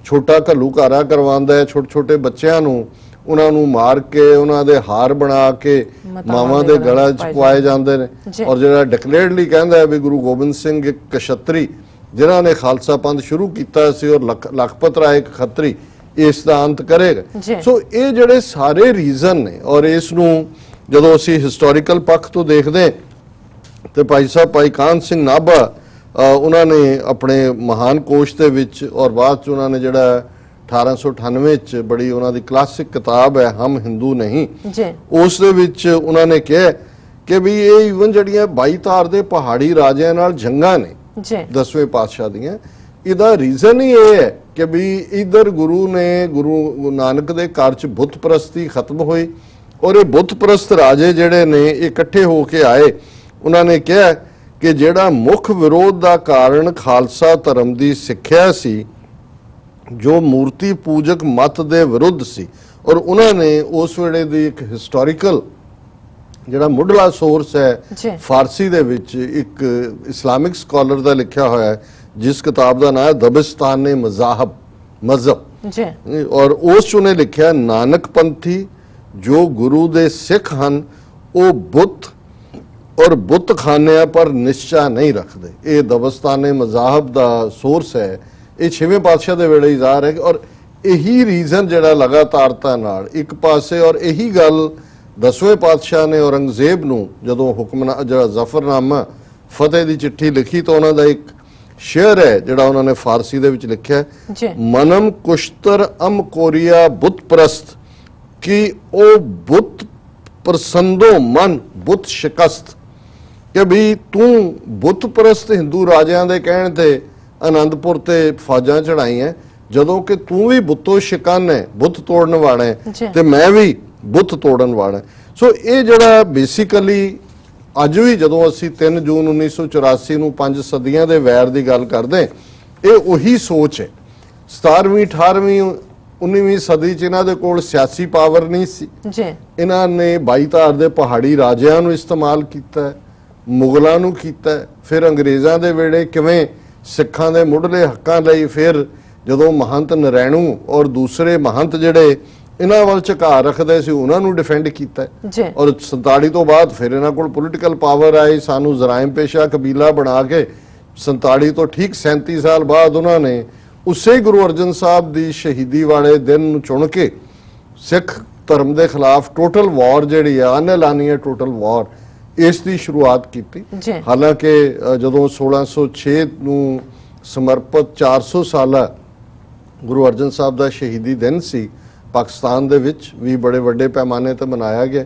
ਛੋਟਾ ਘੱਲੂਘਾਰਾ ਕਰਵਾਉਂਦਾ ਹੈ, ਛੋਟੇ ਛੋਟੇ ਬੱਚਿਆਂ ਨੂੰ ਉਹਨਾਂ ਨੂੰ ਮਾਰ ਕੇ ਉਹਨਾਂ ਦੇ ਹਾਰ ਬਣਾ ਕੇ ਮਾਵਾਂ ਦੇ ਗਲਾਂ 'ਚ ਪਵਾਏ ਜਾਂਦੇ ਨੇ। ਔਰ ਜਿਹੜਾ ਡਿਕਲੇਅਰਡਲੀ ਕਹਿੰਦਾ ਹੈ ਵੀ ਗੁਰੂ ਗੋਬਿੰਦ ਸਿੰਘ ਇੱਕ ਕਸ਼ਤਰੀ ਜਿਨ੍ਹਾਂ ਨੇ ਖਾਲਸਾ ਪੰਥ ਸ਼ੁਰੂ ਕੀਤਾ ਸੀ ਔਰ ਲਖਪਤ ਰਾਏ ਇੱਕ ਖੱਤਰੀ ਇਸ ਦਾ ਅੰਤ ਕਰੇਗਾ। ਸੋ ਇਹ ਜਿਹੜੇ ਸਾਰੇ ਰੀਜ਼ਨ ਨੇ ਔਰ ਇਸ ਨੂੰ ਜਦੋਂ ਅਸੀਂ ਹਿਸਟੋਰੀਕਲ ਪੱਖ ਤੋਂ ਦੇਖਦੇ ਤੇ ਭਾਈ ਸਾਹਿਬ ਭਾਈ ਕਾਹਨ ਸਿੰਘ ਨਾਭਾ ਉਹਨਾਂ ਨੇ ਆਪਣੇ ਮਹਾਨ ਕੋਸ਼ ਦੇ ਵਿੱਚ ਔਰ ਬਾਅਦ 'ਚ ਉਹਨਾਂ ਨੇ ਜਿਹੜਾ 1898 ਚ ਬੜੀ ਉਹਨਾਂ ਦੀ ਕਲਾਸਿਕ ਕਿਤਾਬ ਹੈ ਹਮ ਹਿੰਦੂ ਨਹੀਂ, ਉਸ ਦੇ ਵਿੱਚ ਉਹਨਾਂ ਨੇ ਕਿਹਾ ਕਿ ਵੀ ਇਹ ਇਵਨ ਜਿਹੜੀਆਂ 22 ਧਾਰ ਦੇ ਪਹਾੜੀ ਰਾਜਿਆਂ ਨਾਲ ਜੰਗਾਂ ਨੇ 10ਵੇਂ ਪਾਤਸ਼ਾਹ ਦੀਆਂ, ਇਹਦਾ ਰੀਜ਼ਨ ਹੀ ਇਹ ਹੈ ਕਿ ਵੀ ਇਧਰ ਗੁਰੂ ਨਾਨਕ ਦੇ ਘਰ ਚ ਬੁੱਤ ਪ੍ਰਸਤੀ ਖਤਮ ਹੋਈ ਔਰ ਇਹ ਬੁੱਤ ਪ੍ਰਸਤ ਰਾਜੇ ਜਿਹੜੇ ਨੇ ਇਕੱਠੇ ਹੋ ਕੇ ਆਏ। ਉਹਨਾਂ ਨੇ ਕਿਹਾ ਕਿ ਜਿਹੜਾ ਮੁੱਖ ਵਿਰੋਧ ਦਾ ਕਾਰਨ ਖਾਲਸਾ ਧਰਮ ਦੀ ਸਿੱਖਿਆ ਸੀ ਜੋ ਮੂਰਤੀ ਪੂਜਕ ਮਤ ਦੇ ਵਿਰੁੱਧ ਸੀ, ਔਰ ਉਹਨਾਂ ਨੇ ਉਸ ਵੇਲੇ ਦੀ ਇੱਕ ਹਿਸਟੋਰੀਕਲ ਜਿਹੜਾ ਮੁੱਢਲਾ ਸੋਰਸ ਹੈ ਫਾਰਸੀ ਦੇ ਵਿੱਚ ਇੱਕ ਇਸਲਾਮਿਕ ਸਕਾਲਰ ਦਾ ਲਿਖਿਆ ਹੋਇਆ ਹੈ ਜਿਸ ਕਿਤਾਬ ਦਾ ਨਾਮ ਹੈ ਦਬਿਸਤਾਨੇ ਮਜ਼ਹਬ, ਔਰ ਉਸ 'ਚ ਉਹਨੇ ਲਿਖਿਆ ਨਾਨਕ ਪੰਥੀ ਜੋ ਗੁਰੂ ਦੇ ਸਿੱਖ ਹਨ ਉਹ ਬੁੱਤ ਔਰ ਬੁੱਤ ਖਾਨਿਆਂ ਪਰ ਨਿਸ਼ਚਾ ਨਹੀਂ ਰੱਖਦੇ। ਇਹ ਦਬਿਸਤਾਨੇ ਮਜ਼ਾਹਬ ਦਾ ਸੋਰਸ ਹੈ, ਇਹ 6ਵੇਂ ਪਾਤਸ਼ਾਹ ਦੇ ਵੇਲੇ ਹੀ ਜ਼ਾਹਰ ਹੈ। ਔਰ ਇਹੀ ਰੀਜ਼ਨ ਜਿਹੜਾ ਲਗਾਤਾਰਤਾ ਨਾਲ ਇੱਕ ਪਾਸੇ, ਔਰ ਇਹੀ ਗੱਲ 10ਵੇਂ ਪਾਤਸ਼ਾਹ ਨੇ ਔਰੰਗਜ਼ੇਬ ਨੂੰ ਜਦੋਂ ਜਿਹੜਾ ਜ਼ਫਰਨਾਮਾ ਫਤਿਹ ਦੀ ਚਿੱਠੀ ਲਿਖੀ ਤਾਂ ਉਹਨਾਂ ਦਾ ਇੱਕ ਸ਼ੇਅਰ ਹੈ ਜਿਹੜਾ ਉਹਨਾਂ ਨੇ ਫਾਰਸੀ ਦੇ ਵਿੱਚ ਲਿਖਿਆ, ਮਨਮ ਕੁਸ਼ਤਰ ਅਮ ਕੋਰੀਆ ਬੁੱਤ ਪ੍ਰਸਤ ਕਿ ਉਹ ਬੁੱਤ ਪ੍ਰਸੰਦੋ ਮਨ ਬੁੱਤ ਸ਼ਿਕਸਤ, ਕਿ ਵੀ ਤੂੰ ਬੁੱਤ ਪ੍ਰਸਤ ਹਿੰਦੂ ਰਾਜਿਆਂ ਦੇ ਕਹਿਣ ਤੇ ਆਨੰਦਪੁਰ ਤੇ ਫੌਜਾਂ ਚੜਾਈਆਂ ਜਦੋਂ ਕਿ ਤੂੰ ਵੀ ਬੁੱਤੋਂ ਸ਼ਿਕਨ ਹੈ, ਬੁੱਤ ਤੋੜਨ ਵਾਲਾ ਹੈ ਤੇ ਮੈਂ ਵੀ ਬੁੱਤ ਤੋੜਨ ਵਾਲਾ। ਸੋ ਇਹ ਜਿਹੜਾ ਬੇਸਿਕਲੀ ਅੱਜ ਵੀ ਜਦੋਂ ਅਸੀਂ 3 ਜੂਨ 1984 ਨੂੰ 5 ਸਦੀਆਂ ਦੇ ਵੈਰ ਦੀ ਗੱਲ ਕਰਦੇ ਇਹ ਉਹੀ ਸੋਚ ਹੈ। 17ਵੀਂ 18ਵੀਂ 19ਵੀਂ ਸਦੀ 'ਚ ਇਹਨਾਂ ਦੇ ਕੋਲ ਸਿਆਸੀ ਪਾਵਰ ਨਹੀਂ ਸੀ, ਇਹਨਾਂ ਨੇ 22 ਧਾਰ ਦੇ ਪਹਾੜੀ ਰਾਜਿਆਂ ਨੂੰ ਇਸਤੇਮਾਲ ਕੀਤਾ, ਮੁਗਲਾਂ ਨੂੰ ਕੀਤਾ, ਫਿਰ ਅੰਗਰੇਜ਼ਾਂ ਦੇ ਵੇਲੇ ਕਿਵੇਂ ਸਿੱਖਾਂ ਦੇ ਮੁੱਢਲੇ ਹੱਕਾਂ ਲਈ ਫਿਰ ਜਦੋਂ ਮਹੰਤ ਨਰੈਣੂ ਔਰ ਦੂਸਰੇ ਮਹੰਤ ਜਿਹੜੇ ਇਹਨਾਂ ਵੱਲ ਝੁਕਾਅ ਰੱਖਦੇ ਸੀ ਉਹਨਾਂ ਨੂੰ ਡਿਫੈਂਡ ਕੀਤਾ, ਔਰ 47 ਤੋਂ ਬਾਅਦ ਫਿਰ ਇਹਨਾਂ ਕੋਲ ਪੋਲੀਟੀਕਲ ਪਾਵਰ ਆਈ, ਸਾਨੂੰ ਜ਼ਰਾਇਮ ਪੇਸ਼ਾ ਕਬੀਲਾ ਬਣਾ ਕੇ 47 ਤੋਂ ਠੀਕ 37 ਸਾਲ ਬਾਅਦ ਉਹਨਾਂ ਨੇ ਉਸੇ ਗੁਰੂ ਅਰਜਨ ਸਾਹਿਬ ਦੀ ਸ਼ਹੀਦੀ ਵਾਲੇ ਦਿਨ ਨੂੰ ਚੁਣ ਕੇ ਸਿੱਖ ਧਰਮ ਦੇ ਖਿਲਾਫ ਟੋਟਲ ਵਾਰ ਜਿਹੜੀ ਆ ਅਨਲਾਨੀਆ ਟੋਟਲ ਵਾਰ ਇਸ ਦੀ ਸ਼ੁਰੂਆਤ ਕੀਤੀ। ਹਾਲਾਂਕਿ ਜਦੋਂ 1606 ਨੂੰ ਸਮਰਪਿਤ 400 ਸਾਲਾ ਗੁਰੂ ਅਰਜਨ ਸਾਹਿਬ ਦਾ ਸ਼ਹੀਦੀ ਦਿਨ ਸੀ ਪਾਕਿਸਤਾਨ ਦੇ ਵਿੱਚ ਵੀ ਬੜੇ ਵੱਡੇ ਪੈਮਾਨੇ ਤੇ ਮਨਾਇਆ ਗਿਆ,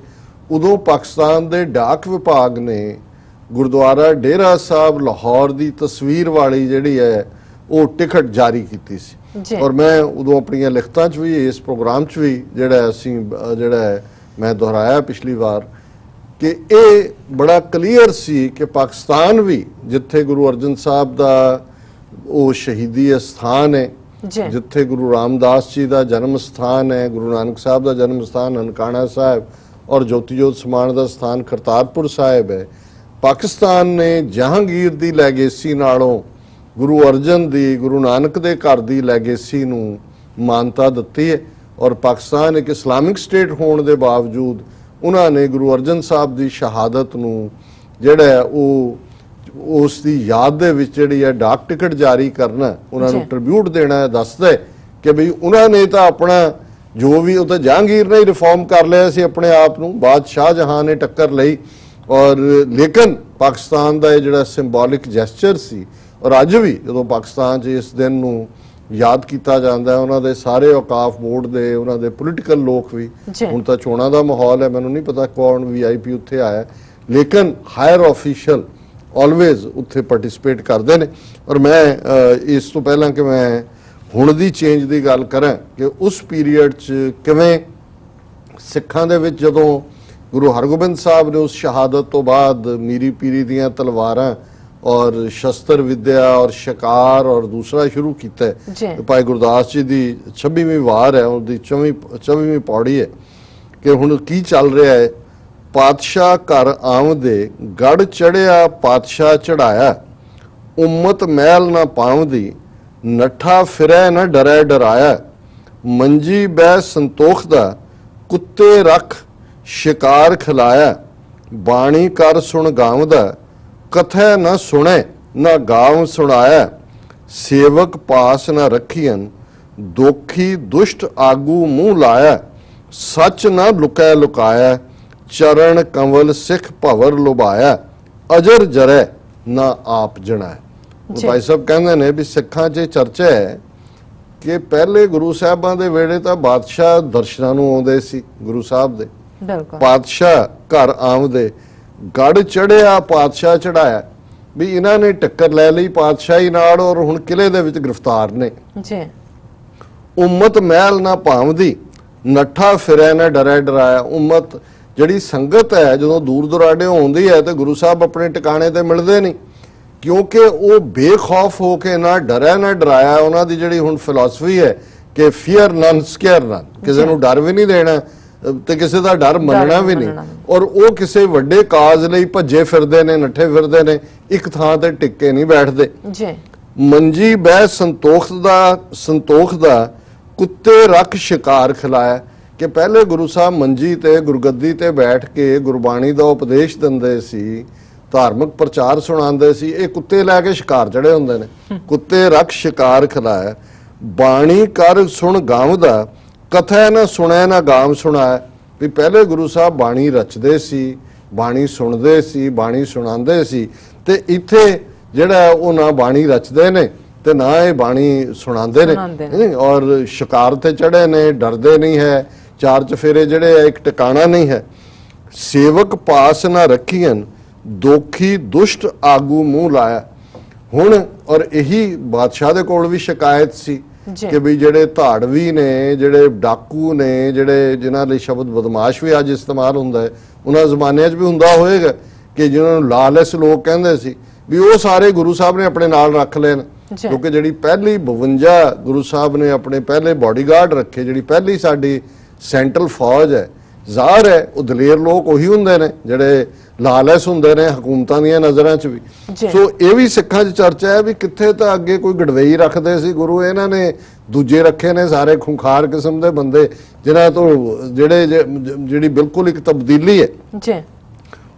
ਉਦੋਂ ਪਾਕਿਸਤਾਨ ਦੇ ਡਾਕ ਵਿਭਾਗ ਨੇ ਗੁਰਦੁਆਰਾ ਡੇਰਾ ਸਾਹਿਬ ਲਾਹੌਰ ਦੀ ਤਸਵੀਰ ਵਾਲੀ ਜਿਹੜੀ ਹੈ ਉਹ ਟਿਕਟ ਜਾਰੀ ਕੀਤੀ ਸੀ। ਔਰ ਮੈਂ ਉਦੋਂ ਆਪਣੀਆਂ ਲਿਖਤਾਂ 'ਚ ਵੀ ਇਸ ਪ੍ਰੋਗਰਾਮ 'ਚ ਵੀ ਜਿਹੜਾ ਮੈਂ ਦੁਹਰਾਇਆ ਪਿਛਲੀ ਵਾਰ ਕਿ ਇਹ ਬੜਾ ਕਲੀਅਰ ਸੀ ਕਿ ਪਾਕਿਸਤਾਨ ਵੀ ਜਿੱਥੇ ਗੁਰੂ ਅਰਜਨ ਸਾਹਿਬ ਦਾ ਉਹ ਸ਼ਹੀਦੀ ਸਥਾਨ ਹੈ ਜਿੱਥੇ ਗੁਰੂ ਰਾਮਦਾਸ ਜੀ ਦਾ ਜਨਮ ਸਥਾਨ ਹੈ, ਗੁਰੂ ਨਾਨਕ ਸਾਹਿਬ ਦਾ ਜਨਮ ਸਥਾਨ ਨਨਕਾਣਾ ਸਾਹਿਬ ਔਰ ਜੋਤੀ ਜੋਤ ਸਮਾਨ ਦਾ ਸਥਾਨ ਕਰਤਾਰਪੁਰ ਸਾਹਿਬ ਹੈ। ਪਾਕਿਸਤਾਨ ਨੇ ਜਹਾਂਗੀਰ ਦੀ ਲੈਗੇਸੀ ਨਾਲੋਂ ਗੁਰੂ ਅਰਜਨ ਦੀ, ਗੁਰੂ ਨਾਨਕ ਦੇ ਘਰ ਦੀ ਲੈਗੇਸੀ ਨੂੰ ਮਾਨਤਾ ਦਿੱਤੀ ਹੈ ਔਰ ਪਾਕਿਸਤਾਨ ਇੱਕ ਇਸਲਾਮਿਕ ਸਟੇਟ ਹੋਣ ਦੇ ਬਾਵਜੂਦ ਉਹਨਾਂ ਨੇ ਗੁਰੂ ਅਰਜਨ ਸਾਹਿਬ ਦੀ ਸ਼ਹਾਦਤ ਨੂੰ ਜਿਹੜਾ ਉਹ ਉਸ ਦੀ ਯਾਦ ਦੇ ਵਿੱਚ ਜਿਹੜੀ ਹੈ ਡਾਕ ਟਿਕਟ ਜਾਰੀ ਕਰਨਾ, ਉਹਨਾਂ ਨੂੰ ਟ੍ਰਿਬਿਊਟ ਦੇਣਾ ਦੱਸਦਾ ਕਿ ਬਈ ਉਹਨਾਂ ਨੇ ਤਾਂ ਆਪਣਾ ਜੋ ਵੀ ਉਹ ਤਾਂ ਜਹਾਂਗੀਰ ਨੇ ਰਿਫਾਰਮ ਕਰ ਲਿਆ ਸੀ ਆਪਣੇ ਆਪ ਨੂੰ, ਬਾਅਦ ਸ਼ਾਹਜਹਾਂ ਨੇ ਟੱਕਰ ਲਈ ਔਰ ਲੇਕਿਨ ਪਾਕਿਸਤਾਨ ਦਾ ਇਹ ਜਿਹੜਾ ਸਿੰਬੋਲਿਕ ਜੈਸਚਰ ਸੀ ਔਰ ਅੱਜ ਵੀ ਜਦੋਂ ਪਾਕਿਸਤਾਨ 'ਚ ਇਸ ਦਿਨ ਨੂੰ ਯਾਦ ਕੀਤਾ ਜਾਂਦਾ ਹੈ, ਉਹਨਾਂ ਦੇ ਸਾਰੇ ਔਕਾਫ ਬੋਰਡ ਦੇ, ਉਹਨਾਂ ਦੇ ਪੋਲੀਟੀਕਲ ਲੋਕ ਵੀ, ਹੁਣ ਤਾਂ ਚੋਣਾਂ ਦਾ ਮਾਹੌਲ ਹੈ, ਮੈਨੂੰ ਨਹੀਂ ਪਤਾ ਕੌਣ VIP ਉੱਥੇ ਆਇਆ, ਲੇਕਿਨ ਹਾਇਰ ਆਫੀਸ਼ੀਅਲ ਆਲਵੇਜ਼ ਉੱਥੇ ਪਾਰਟਿਸਿਪੇਟ ਕਰਦੇ ਨੇ। ਔਰ ਮੈਂ ਇਸ ਤੋਂ ਪਹਿਲਾਂ ਕਿ ਮੈਂ ਹੁਣ ਦੀ ਚੇਂਜ ਦੀ ਗੱਲ ਕਰਾਂ ਕਿ ਉਸ ਪੀਰੀਅਡ 'ਚ ਕਿਵੇਂ ਸਿੱਖਾਂ ਦੇ ਵਿੱਚ ਜਦੋਂ ਗੁਰੂ ਹਰਗੋਬਿੰਦ ਸਾਹਿਬ ਨੇ ਉਸ ਸ਼ਹਾਦਤ ਤੋਂ ਬਾਅਦ ਮੀਰੀ ਪੀਰੀ ਦੀਆਂ ਤਲਵਾਰਾਂ ਔਰ ਸ਼ਸਤਰ ਵਿਦਿਆ ਔਰ ਸ਼ਿਕਾਰ ਔਰ ਦੂਸਰਾ ਸ਼ੁਰੂ ਕੀਤਾ। ਭਾਈ ਗੁਰਦਾਸ ਜੀ ਦੀ 26ਵੀਂ ਵਾਰ ਹੈ, ਉਹਦੀ 24ਵੀਂ ਪੌੜੀ ਹੈ ਕਿ ਹੁਣ ਕੀ ਚੱਲ ਰਿਹਾ ਹੈ। ਪਾਤਸ਼ਾਹ ਘਰ ਆਵਦੇ, ਗੜ ਚੜਿਆ ਪਾਤਸ਼ਾਹ ਚੜਾਇਆ, ਉਮਤ ਮਹਿਲ ਨਾ ਪਾਵਦੀ, ਨੱਠਾ ਫਿਰੈ ਨਾ ਡਰੈ ਡਰਾਇਆ, ਮੰਜੀ ਬੈ ਸੰਤੋਖ ਦਾ, ਕੁੱਤੇ ਰੱਖ ਸ਼ਿਕਾਰ ਖਿਲਾਇਆ, ਬਾਣੀ ਕਰ ਸੁਣ ਗਾਵਦਾ, ਕਥੈ ਨਾ ਸੁਣੇ ਨਾ ਗਾਵ ਸੁਣਾਇਆ, ਸੇਵਕ ਪਾਸ ਨਾ ਰੱਖੀਨ, ਦੋਖੀ ਦੁਸ਼ਟ ਆਗੂ ਮੂੰਹ ਲਾਇਆ, ਸੱਚ ਨਾ ਲੁਕੈ ਲੁਕਾਇਆ, ਚਰਨ ਕੰਵਲ ਸਿੱਖ ਭਵਰ ਲੁਭਾਇਆ, ਅਜਰ ਜਰੈ ਨਾ ਆਪ ਜਣਾਇਆ। ਭਾਈ ਸਾਹਿਬ ਕਹਿੰਦੇ ਨੇ ਵੀ ਸਿੱਖਾਂ 'ਚ ਚਰਚਾ ਹੈ ਕਿ ਪਹਿਲੇ ਗੁਰੂ ਸਾਹਿਬਾਂ ਦੇ ਵੇਲੇ ਤਾਂ ਬਾਦਸ਼ਾਹ ਦਰਸ਼ਨਾਂ ਨੂੰ ਆਉਂਦੇ ਸੀ ਗੁਰੂ ਸਾਹਿਬ ਦੇ, ਪਾਤਸ਼ਾਹ ਘਰ ਆਵਦੇ, ਗੜ ਚੜਿਆ ਪਾਤਸ਼ਾਹ ਚੜਾਇਆ, ਵੀ ਇਹਨਾਂ ਨੇ ਟੱਕਰ ਲੈ ਲਈ ਪਾਤਸ਼ਾਹੀ ਨਾਲ ਔਰ ਹੁਣ ਕਿਲੇ ਦੇ ਵਿੱਚ ਗ੍ਰਿਫਤਾਰ ਨੇ। ਉਮਤ ਮਹਿਲ ਨਾ ਭਾਵਦੀ, ਨੱਠਾ ਫਿਰੈ ਨਾ ਡਰੈ ਡਰਾਇਆ। ਉਮਤ ਜਿਹੜੀ ਸੰਗਤ ਹੈ ਜਦੋਂ ਦੂਰ ਦੁਰਾਡੇ ਆਉਂਦੀ ਹੈ ਤੇ ਗੁਰੂ ਸਾਹਿਬ ਆਪਣੇ ਟਿਕਾਣੇ ਤੇ ਮਿਲਦੇ ਨਹੀਂ, ਕਿਉਂਕਿ ਉਹ ਬੇਖੌਫ ਹੋ ਕੇ ਨਾ ਡਰਿਆ ਨਾ ਡਰਾਇਆ। ਉਹਨਾਂ ਦੀ ਜਿਹੜੀ ਹੁਣ ਫਿਲਾਸਫੀ ਹੈ ਕਿ ਫੀਅਰ ਨਨ ਸਕੇਅਰ ਨਨ, ਕਿਸੇ ਨੂੰ ਡਰ ਵੀ ਨਹੀਂ ਦੇਣਾ ਤੇ ਕਿਸੇ ਦਾ ਡਰ ਮੰਨਣਾ ਵੀ ਨਹੀਂ, ਔਰ ਉਹ ਕਿਸੇ ਵੱਡੇ ਕਾਜ਼ ਲਈ ਭੱਜੇ ਫਿਰਦੇ ਨੇ, ਨੱਠੇ ਫਿਰਦੇ ਨੇ, ਇੱਕ ਥਾਂ ਤੇ ਟਿੱਕੇ ਨਹੀਂ ਬੈਠਦੇ। ਮੰਜੀ ਬਹਿ ਸੰਤੋਖ ਦਾ ਕੁੱਤੇ ਰੱਖ ਸ਼ਿਕਾਰ ਖਿਲਾਇਆ, ਕਿ ਪਹਿਲੇ ਗੁਰੂ ਸਾਹਿਬ ਮੰਜੀ ਤੇ ਗੁਰਗੱਦੀ ਤੇ ਬੈਠ ਕੇ ਗੁਰਬਾਣੀ ਦਾ ਉਪਦੇਸ਼ ਦਿੰਦੇ ਸੀ, ਧਾਰਮਿਕ ਪ੍ਰਚਾਰ ਸੁਣਾਉਂਦੇ ਸੀ, ਇਹ ਕੁੱਤੇ ਲੈ ਕੇ ਸ਼ਿਕਾਰ ਚੜੇ ਹੁੰਦੇ ਨੇ। ਕੁੱਤੇ ਰੱਖ ਸ਼ਿਕਾਰ ਖਿਲਾਇਆ, ਬਾਣੀ ਕਰ ਸੁਣ ਗਾਵਦਾ, ਕਥਾ ਨਾ ਸੁਣੈ ਨਾ ਗਾਮ ਸੁਣਾਇਆ। ਵੀ ਪਹਿਲੇ ਗੁਰੂ ਸਾਹਿਬ ਬਾਣੀ ਰਚਦੇ ਸੀ, ਬਾਣੀ ਸੁਣਦੇ ਸੀ, ਬਾਣੀ ਸੁਣਾਉਂਦੇ ਸੀ, ਤੇ ਇੱਥੇ ਜਿਹੜਾ ਉਹ ਨਾ ਬਾਣੀ ਰਚਦੇ ਨੇ ਤੇ ਨਾ ਇਹ ਬਾਣੀ ਸੁਣਾਉਂਦੇ ਨੇ ਔਰ ਸ਼ਿਕਾਰ ਤੇ ਚੜੇ ਨੇ, ਡਰਦੇ ਨਹੀਂ ਹੈ, ਚਾਰ ਚਫੇਰੇ ਜਿਹੜੇ ਆ ਇੱਕ ਟਿਕਾਣਾ ਨਹੀਂ ਹੈ। ਸੇਵਕ ਪਾਸ ਨਾ ਰੱਖੀਨ, ਦੋਖੀ ਦੁਸ਼ਟ ਆਗੂ ਮੂੰਹ ਲਾਇਆ। ਹੁਣ ਔਰ ਇਹੀ ਬਾਦਸ਼ਾਹ ਦੇ ਕੋਲ ਵੀ ਸ਼ਿਕਾਇਤ ਸੀ ਕਿ ਵੀ ਜਿਹੜੇ ਧਾੜਵੀ ਨੇ, ਜਿਹੜੇ ਡਾਕੂ ਨੇ, ਜਿਹੜੇ ਜਿਨ੍ਹਾਂ ਲਈ ਸ਼ਬਦ ਬਦਮਾਸ਼ ਵੀ ਅੱਜ ਇਸਤੇਮਾਲ ਹੁੰਦਾ ਹੈ, ਉਹਨਾਂ ਜ਼ਮਾਨਿਆਂ 'ਚ ਵੀ ਹੁੰਦਾ ਹੋਏਗਾ ਕਿ ਜਿਹਨਾਂ ਨੂੰ ਲਾਲਚ ਲੋਕ ਕਹਿੰਦੇ ਸੀ, ਵੀ ਉਹ ਸਾਰੇ ਗੁਰੂ ਸਾਹਿਬ ਨੇ ਆਪਣੇ ਨਾਲ ਰੱਖ ਲੈਣ। ਕਿਉਂਕਿ ਜਿਹੜੀ ਪਹਿਲੀ 52 ਗੁਰੂ ਸਾਹਿਬ ਨੇ ਆਪਣੇ ਪਹਿਲੇ ਬਾਡੀਗਾਰਡ ਰੱਖੇ, ਜਿਹੜੀ ਪਹਿਲੀ ਸਾਡੀ ਸੈਂਟਰਲ ਫੌਜ ਹੈ, ਜ਼ਾਹਰ ਹੈ ਉਹ ਦਲੇਰ ਲੋਕ ਉਹੀ ਹੁੰਦੇ ਨੇ ਜਿਹੜੇ ਲਾਲਚ ਹੁੰਦੇ ਨੇ ਹਕੂਮਤਾਂ ਦੀਆਂ ਨਜ਼ਰਾਂ 'ਚ ਵੀ। ਸੋ ਇਹ ਵੀ ਸਿੱਖਾਂ 'ਚ ਚਰਚਾ ਹੈ ਵੀ ਕਿੱਥੇ ਤਾਂ ਅੱਗੇ ਕੋਈ ਗੜਵਈ ਰੱਖਦੇ ਸੀ ਗੁਰੂ, ਇਹਨਾਂ ਨੇ ਦੂਜੇ ਰੱਖੇ ਨੇ ਸਾਰੇ ਖੁੰਖਾਰ ਕਿਸਮ ਦੇ ਬੰਦੇ, ਜਿਨ੍ਹਾਂ ਤੋਂ ਜਿਹੜੀ ਬਿਲਕੁਲ ਇੱਕ ਤਬਦੀਲੀ ਹੈ।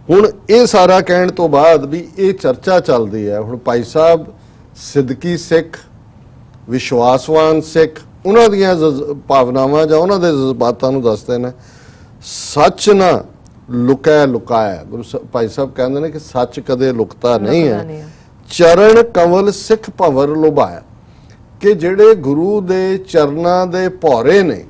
ਹੁਣ ਇਹ ਸਾਰਾ ਕਹਿਣ ਤੋਂ ਬਾਅਦ ਵੀ ਇਹ ਚਰਚਾ ਚੱਲਦੀ ਹੈ। ਹੁਣ ਭਾਈ ਸਾਹਿਬ ਸਿੱਦਕੀ ਸਿੱਖ, ਵਿਸ਼ਵਾਸਵਾਨ ਸਿੱਖ, ਉਹਨਾਂ ਦੀਆਂ ਭਾਵਨਾਵਾਂ ਜਾਂ ਉਹਨਾਂ ਦੇ ਜਜ਼ਬਾਤਾਂ ਨੂੰ ਦੱਸਦੇ ਨੇ। ਸੱਚ ਨਾ ਲੁਕੈ ਲੁਕਾਇਆ, ਗੁਰੂ ਭਾਈ ਸਾਹਿਬ ਕਹਿੰਦੇ ਨੇ ਕਿ ਸੱਚ ਕਦੇ ਲੁਕਦਾ ਨਹੀਂ ਹੈ। ਚਰਨ ਕੰਵਲ ਸਿੱਖ ਭਵਰ ਲੁਭਾਇਆ, ਕਿ ਜਿਹੜੇ ਗੁਰੂ ਦੇ ਚਰਨਾਂ ਦੇ ਭੌਰੇ ਨੇ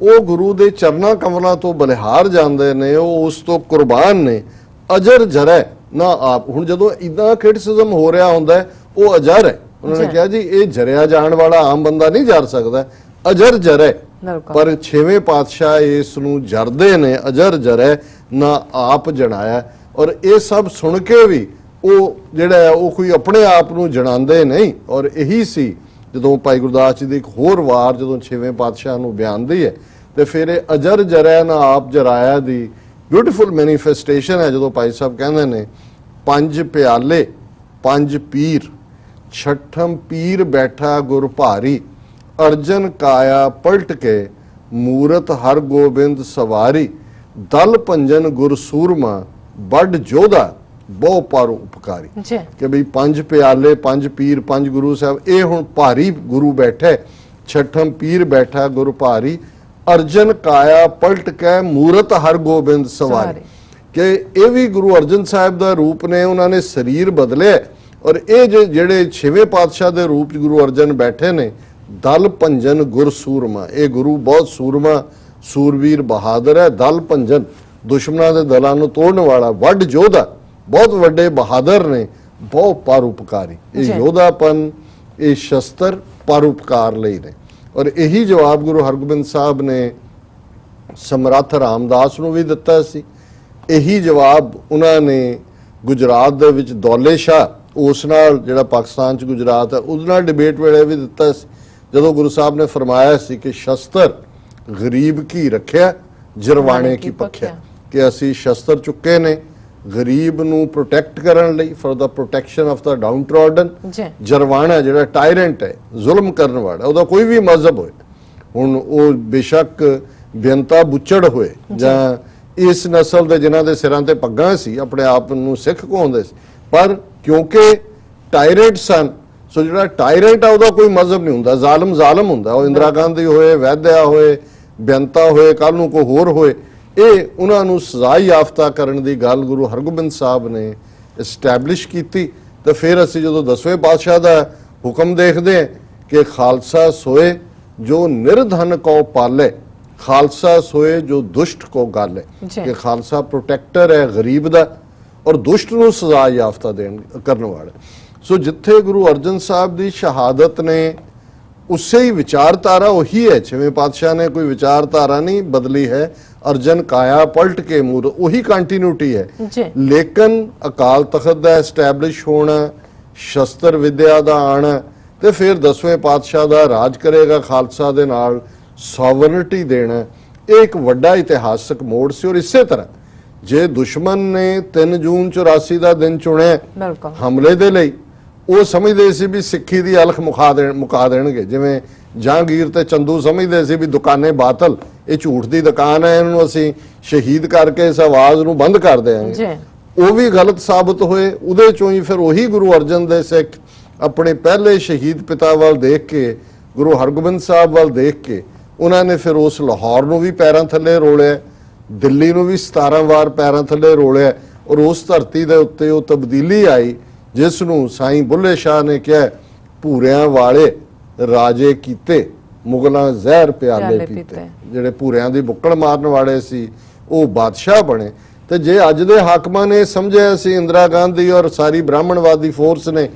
ਉਹ ਗੁਰੂ ਦੇ ਚਰਨਾਂ ਕਮਲਾਂ ਤੋਂ ਬਲਿਹਾਰ ਜਾਂਦੇ ਨੇ, ਉਹ ਉਸ ਤੋਂ ਕੁਰਬਾਨ ਨੇ। ਅਜਰ ਜਰੈ ਨਾ ਆਪ, ਹੁਣ ਜਦੋਂ ਇਦਾਂ ਕ੍ਰਿਟਿਸਿਜ਼ਮ ਹੋ ਰਿਹਾ ਹੁੰਦਾ ਉਹ ਅਜਰ ਹੈ। ਉਹਨਾਂ ਨੇ ਕਿਹਾ ਜੀ ਇਹ ਜਰਿਆ ਜਾਣ ਵਾਲਾ ਆਮ ਬੰਦਾ ਨਹੀਂ ਜਰ ਸਕਦਾ, ਅਜਰ ਜਰੈ। ਪਰ 6ਵੇਂ ਪਾਤਸ਼ਾਹ ਇਸ ਨੂੰ ਜਰਦੇ ਨੇ, ਅਜਰ ਜਰੈ ਨਾ ਆਪ ਜਣਾਇਆ। ਔਰ ਇਹ ਸਭ ਸੁਣ ਕੇ ਵੀ ਉਹ ਜਿਹੜਾ ਉਹ ਕੋਈ ਆਪਣੇ ਆਪ ਨੂੰ ਜਣਾਉਂਦੇ ਨਹੀਂ। ਔਰ ਇਹੀ ਸੀ ਜਦੋਂ ਭਾਈ ਗੁਰਦਾਸ ਜੀ ਦੀ ਇੱਕ ਹੋਰ ਵਾਰ ਜਦੋਂ 6ਵੇਂ ਪਾਤਸ਼ਾਹ ਨੂੰ ਬਿਆਨਦੀ ਹੈ ਤੇ ਫਿਰ ਇਹ ਅਜਰ ਜਰੈ ਨਾ ਆਪ ਜਰਾਇਆ ਦੀ ਬਿਊਟੀਫੁਲ ਮੈਨੀਫੈਸਟੇਸ਼ਨ ਹੈ। ਜਦੋਂ ਭਾਈ ਸਾਹਿਬ ਕਹਿੰਦੇ ਨੇ 5 ਪਿਆਲੇ 5 ਪੀਰ ਛਠਮ ਪੀਰ ਬੈਠਾ ਗੁਰ ਭਾਰੀ ਅਰਜਨ ਕਾਇਆ ਪਲਟ ਕੇ ਮੂਰਤ ਹਰ ਗੋਬਿੰਦ ਸਵਾਰੀ ਦਲ ਭੰਜਨ ਗੁਰ ਸੂਰਮਾ ਵੱਡ ਜੋਧਾ ਬਹੁ ਪਰ ਉਪਕਾਰੀ ਕਿ ਬਈ 5 ਪਿਆਲੇ 5 ਪੀਰ 5 ਗੁਰੂ ਸਾਹਿਬ ਇਹ ਹੁਣ ਭਾਰੀ ਗੁਰੂ ਬੈਠੇ ਛਠਮ ਪੀਰ ਬੈਠਾ ਗੁਰ ਭਾਰੀ ਅਰਜਨ ਕਾਇਆ ਪਲਟ ਕੇ ਮੂਰਤ ਹਰ ਗੋਬਿੰਦ ਸਵਾਰੀ ਕਿ ਇਹ ਵੀ ਗੁਰੂ ਅਰਜਨ ਸਾਹਿਬ ਦਾ ਰੂਪ ਨੇ, ਉਹਨਾਂ ਨੇ ਸਰੀਰ ਬਦਲਿਆ ਔਰ ਇਹ ਜਿਹੜੇ 6ਵੇਂ ਪਾਤਸ਼ਾਹ ਦੇ ਰੂਪ ਚ ਗੁਰੂ ਅਰਜਨ ਬੈਠੇ ਨੇ ਦਲ ਭੰਜਨ ਗੁਰ ਸੂਰਮਾ, ਇਹ ਗੁਰੂ ਬਹੁਤ ਸੂਰਮਾ ਸੂਰਵੀਰ ਬਹਾਦਰ ਹੈ। ਦਲ ਭੰਜਨ ਦੁਸ਼ਮਣਾਂ ਦੇ ਦਲਾਂ ਨੂੰ ਤੋੜਨ ਵਾਲਾ ਵੱਡ ਯੋਧਾ ਬਹੁਤ ਵੱਡੇ ਬਹਾਦਰ ਨੇ, ਬਹੁਤ ਪਰਉਪਕਾਰੀ। ਇਹ ਯੋਧਾਪਨ ਇਹ ਸ਼ਸਤਰ ਪਰਉਪਕਾਰ ਲਈ ਨੇ ਔਰ ਇਹੀ ਜਵਾਬ ਗੁਰੂ ਹਰਗੋਬਿੰਦ ਸਾਹਿਬ ਨੇ ਸਮਰੱਥ ਰਾਮਦਾਸ ਨੂੰ ਵੀ ਦਿੱਤਾ ਸੀ। ਇਹੀ ਜਵਾਬ ਉਹਨਾਂ ਨੇ ਗੁਜਰਾਤ ਦੇ ਵਿੱਚ ਦੌਲੇ ਸ਼ਾਹ ਉਸ ਨਾਲ ਜਿਹੜਾ ਪਾਕਿਸਤਾਨ ਚ ਗੁਜਰਾਤ ਹੈ ਉਹਦੇ ਨਾਲ ਡਿਬੇਟ ਵੇਲੇ ਵੀ ਦਿੱਤਾ ਸੀ, ਜਦੋਂ ਗੁਰੂ ਸਾਹਿਬ ਨੇ ਫਰਮਾਇਆ ਸੀ ਕਿ ਸ਼ਸਤਰ ਗਰੀਬ ਕੀ ਰੱਖਿਆ ਜਰਵਾਣੇ ਕੀ ਪੱਖਿਆ, ਕਿ ਅਸੀਂ ਸ਼ਸਤਰ ਚੁੱਕੇ ਨੇ ਗਰੀਬ ਨੂੰ ਪ੍ਰੋਟੈਕਟ ਕਰਨ ਲਈ for the protection of the downtrodden. ਜਰਵਾਣਾ ਜਿਹੜਾ ਟਾਇਰੈਂਟ ਹੈ ਜ਼ੁਲਮ ਕਰਨ ਵਾਲਾ, ਉਹਦਾ ਕੋਈ ਵੀ ਮਜ਼ਹਬ ਹੋਏ, ਹੁਣ ਉਹ ਬੇਸ਼ੱਕ ਬੇਅੰਤਾ ਬੁੱਚੜ ਹੋਏ ਜਾਂ ਇਸ ਨਸਲ ਦੇ ਜਿਨ੍ਹਾਂ ਦੇ ਸਿਰਾਂ ਤੇ ਪੱਗਾਂ ਸੀ ਆਪਣੇ ਆਪ ਨੂੰ ਸਿੱਖ ਕਹਾਉਂਦੇ ਸੀ, ਪਰ ਕਿਉਂਕਿ ਟਾਇਰੈਂਟ ਸਨ ਸੋ ਜਿਹੜਾ ਟਾਇਰੈਂਟ ਆ ਉਹਦਾ ਕੋਈ ਮਜ਼ਹਬ ਨਹੀਂ ਹੁੰਦਾ, ਜ਼ਾਲਮ ਜ਼ਾਲਮ ਹੁੰਦਾ, ਉਹ ਇੰਦਰਾ ਗਾਂਧੀ ਹੋਏ ਵੈਦਿਆ ਹੋਏ ਬੇਅੰਤਾ ਹੋਏ ਕੱਲ ਨੂੰ ਕੋਈ ਹੋਰ ਹੋਏ, ਇਹ ਉਹਨਾਂ ਨੂੰ ਸਜ਼ਾ ਯਾਫਤਾ ਕਰਨ ਦੀ ਗੱਲ ਗੁਰੂ ਹਰਗੋਬਿੰਦ ਸਾਹਿਬ ਨੇ ਐਸਟੈਬਲਿਸ਼ ਕੀਤੀ। ਤੇ ਫਿਰ ਅਸੀਂ ਜਦੋਂ 10ਵੇਂ ਪਾਤਸ਼ਾਹ ਦਾ ਹੁਕਮ ਦੇਖਦੇ ਹਾਂ ਕਿ ਖਾਲਸਾ ਸੋਏ ਜੋ ਨਿਰਧਨ ਕੋ ਪਾਲੇ ਖਾਲਸਾ ਸੋਏ ਜੋ ਦੁਸ਼ਟ ਕੋ ਗਾਲੇ, ਕਿ ਖਾਲਸਾ ਪ੍ਰੋਟੈਕਟਰ ਹੈ ਗਰੀਬ ਦਾ ਔਰ ਦੁਸ਼ਟ ਨੂੰ ਸਜ਼ਾ ਯਾਫਤਾ ਦੇਣ ਕਰਨ ਵਾਲਾ। ਸੋ ਜਿੱਥੇ ਗੁਰੂ ਅਰਜਨ ਸਾਹਿਬ ਦੀ ਸ਼ਹਾਦਤ ਨੇ ਉਸੇ ਹੀ ਵਿਚਾਰਧਾਰਾ ਉਹੀ ਹੈ, 6ਵੇਂ ਪਾਤਸ਼ਾਹ ਨੇ ਕੋਈ ਵਿਚਾਰਧਾਰਾ ਨਹੀਂ ਬਦਲੀ ਹੈ, ਅਰਜਨ ਕਾਇਆ ਪਲਟ ਕੇ ਮੂਰ ਉਹੀ ਕੰਟੀਨਿਊਟੀ ਹੈ। ਲੇਕਿਨ ਅਕਾਲ ਤਖਤ ਦਾ ਐਸਟੈਬਲਿਸ਼ ਹੋਣਾ, ਸ਼ਸਤਰ ਵਿਦਿਆ ਦਾ ਆਣਾ ਤੇ ਫਿਰ 10ਵੇਂ ਪਾਤਸ਼ਾਹ ਦਾ ਰਾਜ ਕਰੇਗਾ ਖਾਲਸਾ ਦੇ ਨਾਲ ਸੋਵਰਨਿਟੀ ਦੇਣਾ, ਇਹ ਇੱਕ ਵੱਡਾ ਇਤਿਹਾਸਕ ਮੋੜ ਸੀ। ਔਰ ਇਸੇ ਤਰ੍ਹਾਂ ਜੇ ਦੁਸ਼ਮਣ ਨੇ 3 ਜੂਨ 84 ਦਾ ਦਿਨ ਚੁਣਿਆ ਹਮਲੇ ਦੇ ਲਈ, ਉਹ ਸਮਝਦੇ ਸੀ ਵੀ ਸਿੱਖੀ ਦੀ ਅਲਖ ਮੁਕਾ ਦੇਣਗੇ, ਜਿਵੇਂ ਜਹਾਂਗੀਰ ਤੇ ਚੰਦੂ ਸਮਝਦੇ ਸੀ ਵੀ ਦੁਕਾਨੇ ਬਾਤਲ, ਇਹ ਝੂਠ ਦੀ ਦੁਕਾਨ ਹੈ, ਇਹਨੂੰ ਅਸੀਂ ਸ਼ਹੀਦ ਕਰਕੇ ਇਸ ਆਵਾਜ਼ ਨੂੰ ਬੰਦ ਕਰ ਦੇਵਾਂਗੇ। ਉਹ ਵੀ ਗਲਤ ਸਾਬਤ ਹੋਏ। ਉਹਦੇ ਚੋਂ ਹੀ ਫਿਰ ਉਹੀ ਗੁਰੂ ਅਰਜਨ ਦੇ ਸਿੱਖ ਆਪਣੇ ਪਹਿਲੇ ਸ਼ਹੀਦ ਪਿਤਾ ਵੱਲ ਦੇਖ ਕੇ ਗੁਰੂ ਹਰਗੋਬਿੰਦ ਸਾਹਿਬ ਵੱਲ ਦੇਖ ਕੇ ਉਹਨਾਂ ਨੇ ਫਿਰ ਉਸ ਲਾਹੌਰ ਨੂੰ ਵੀ ਪੈਰਾਂ ਥੱਲੇ ਰੋਲਿਆ, ਦਿੱਲੀ ਨੂੰ ਵੀ 17 ਵਾਰ ਪੈਰਾਂ ਥੱਲੇ ਰੋਲਿਆ ਔਰ ਉਸ ਧਰਤੀ ਦੇ ਉੱਤੇ ਉਹ ਤਬਦੀਲੀ ਆਈ ਜਿਸ ਨੂੰ ਸਾਈਂ ਬੁੱਲੇ ਸ਼ਾਹ ਨੇ ਕਿਹਾ ਭੂਰਿਆਂ ਵਾਲੇ ਰਾਜੇ ਕੀਤੇ ਮੁਗਲਾਂ ਜ਼ਹਿਰ ਪਿਆਲੇ ਪੀਤੇ, ਜਿਹੜੇ ਭੂਰਿਆਂ ਦੀ ਬੁੱਕਲ ਮਾਰਨ ਵਾਲੇ ਸੀ ਉਹ ਬਾਦਸ਼ਾਹ ਬਣੇ। ਤੇ ਜੇ ਅੱਜ ਦੇ ਹਾਕਮਾਂ ਨੇ ਸਮਝਿਆ ਸੀ ਇੰਦਰਾ ਗਾਂਧੀ ਔਰ ਸਾਰੀ ਬ੍ਰਾਹਮਣਵਾਦੀ ਫੋਰਸ ਨੇ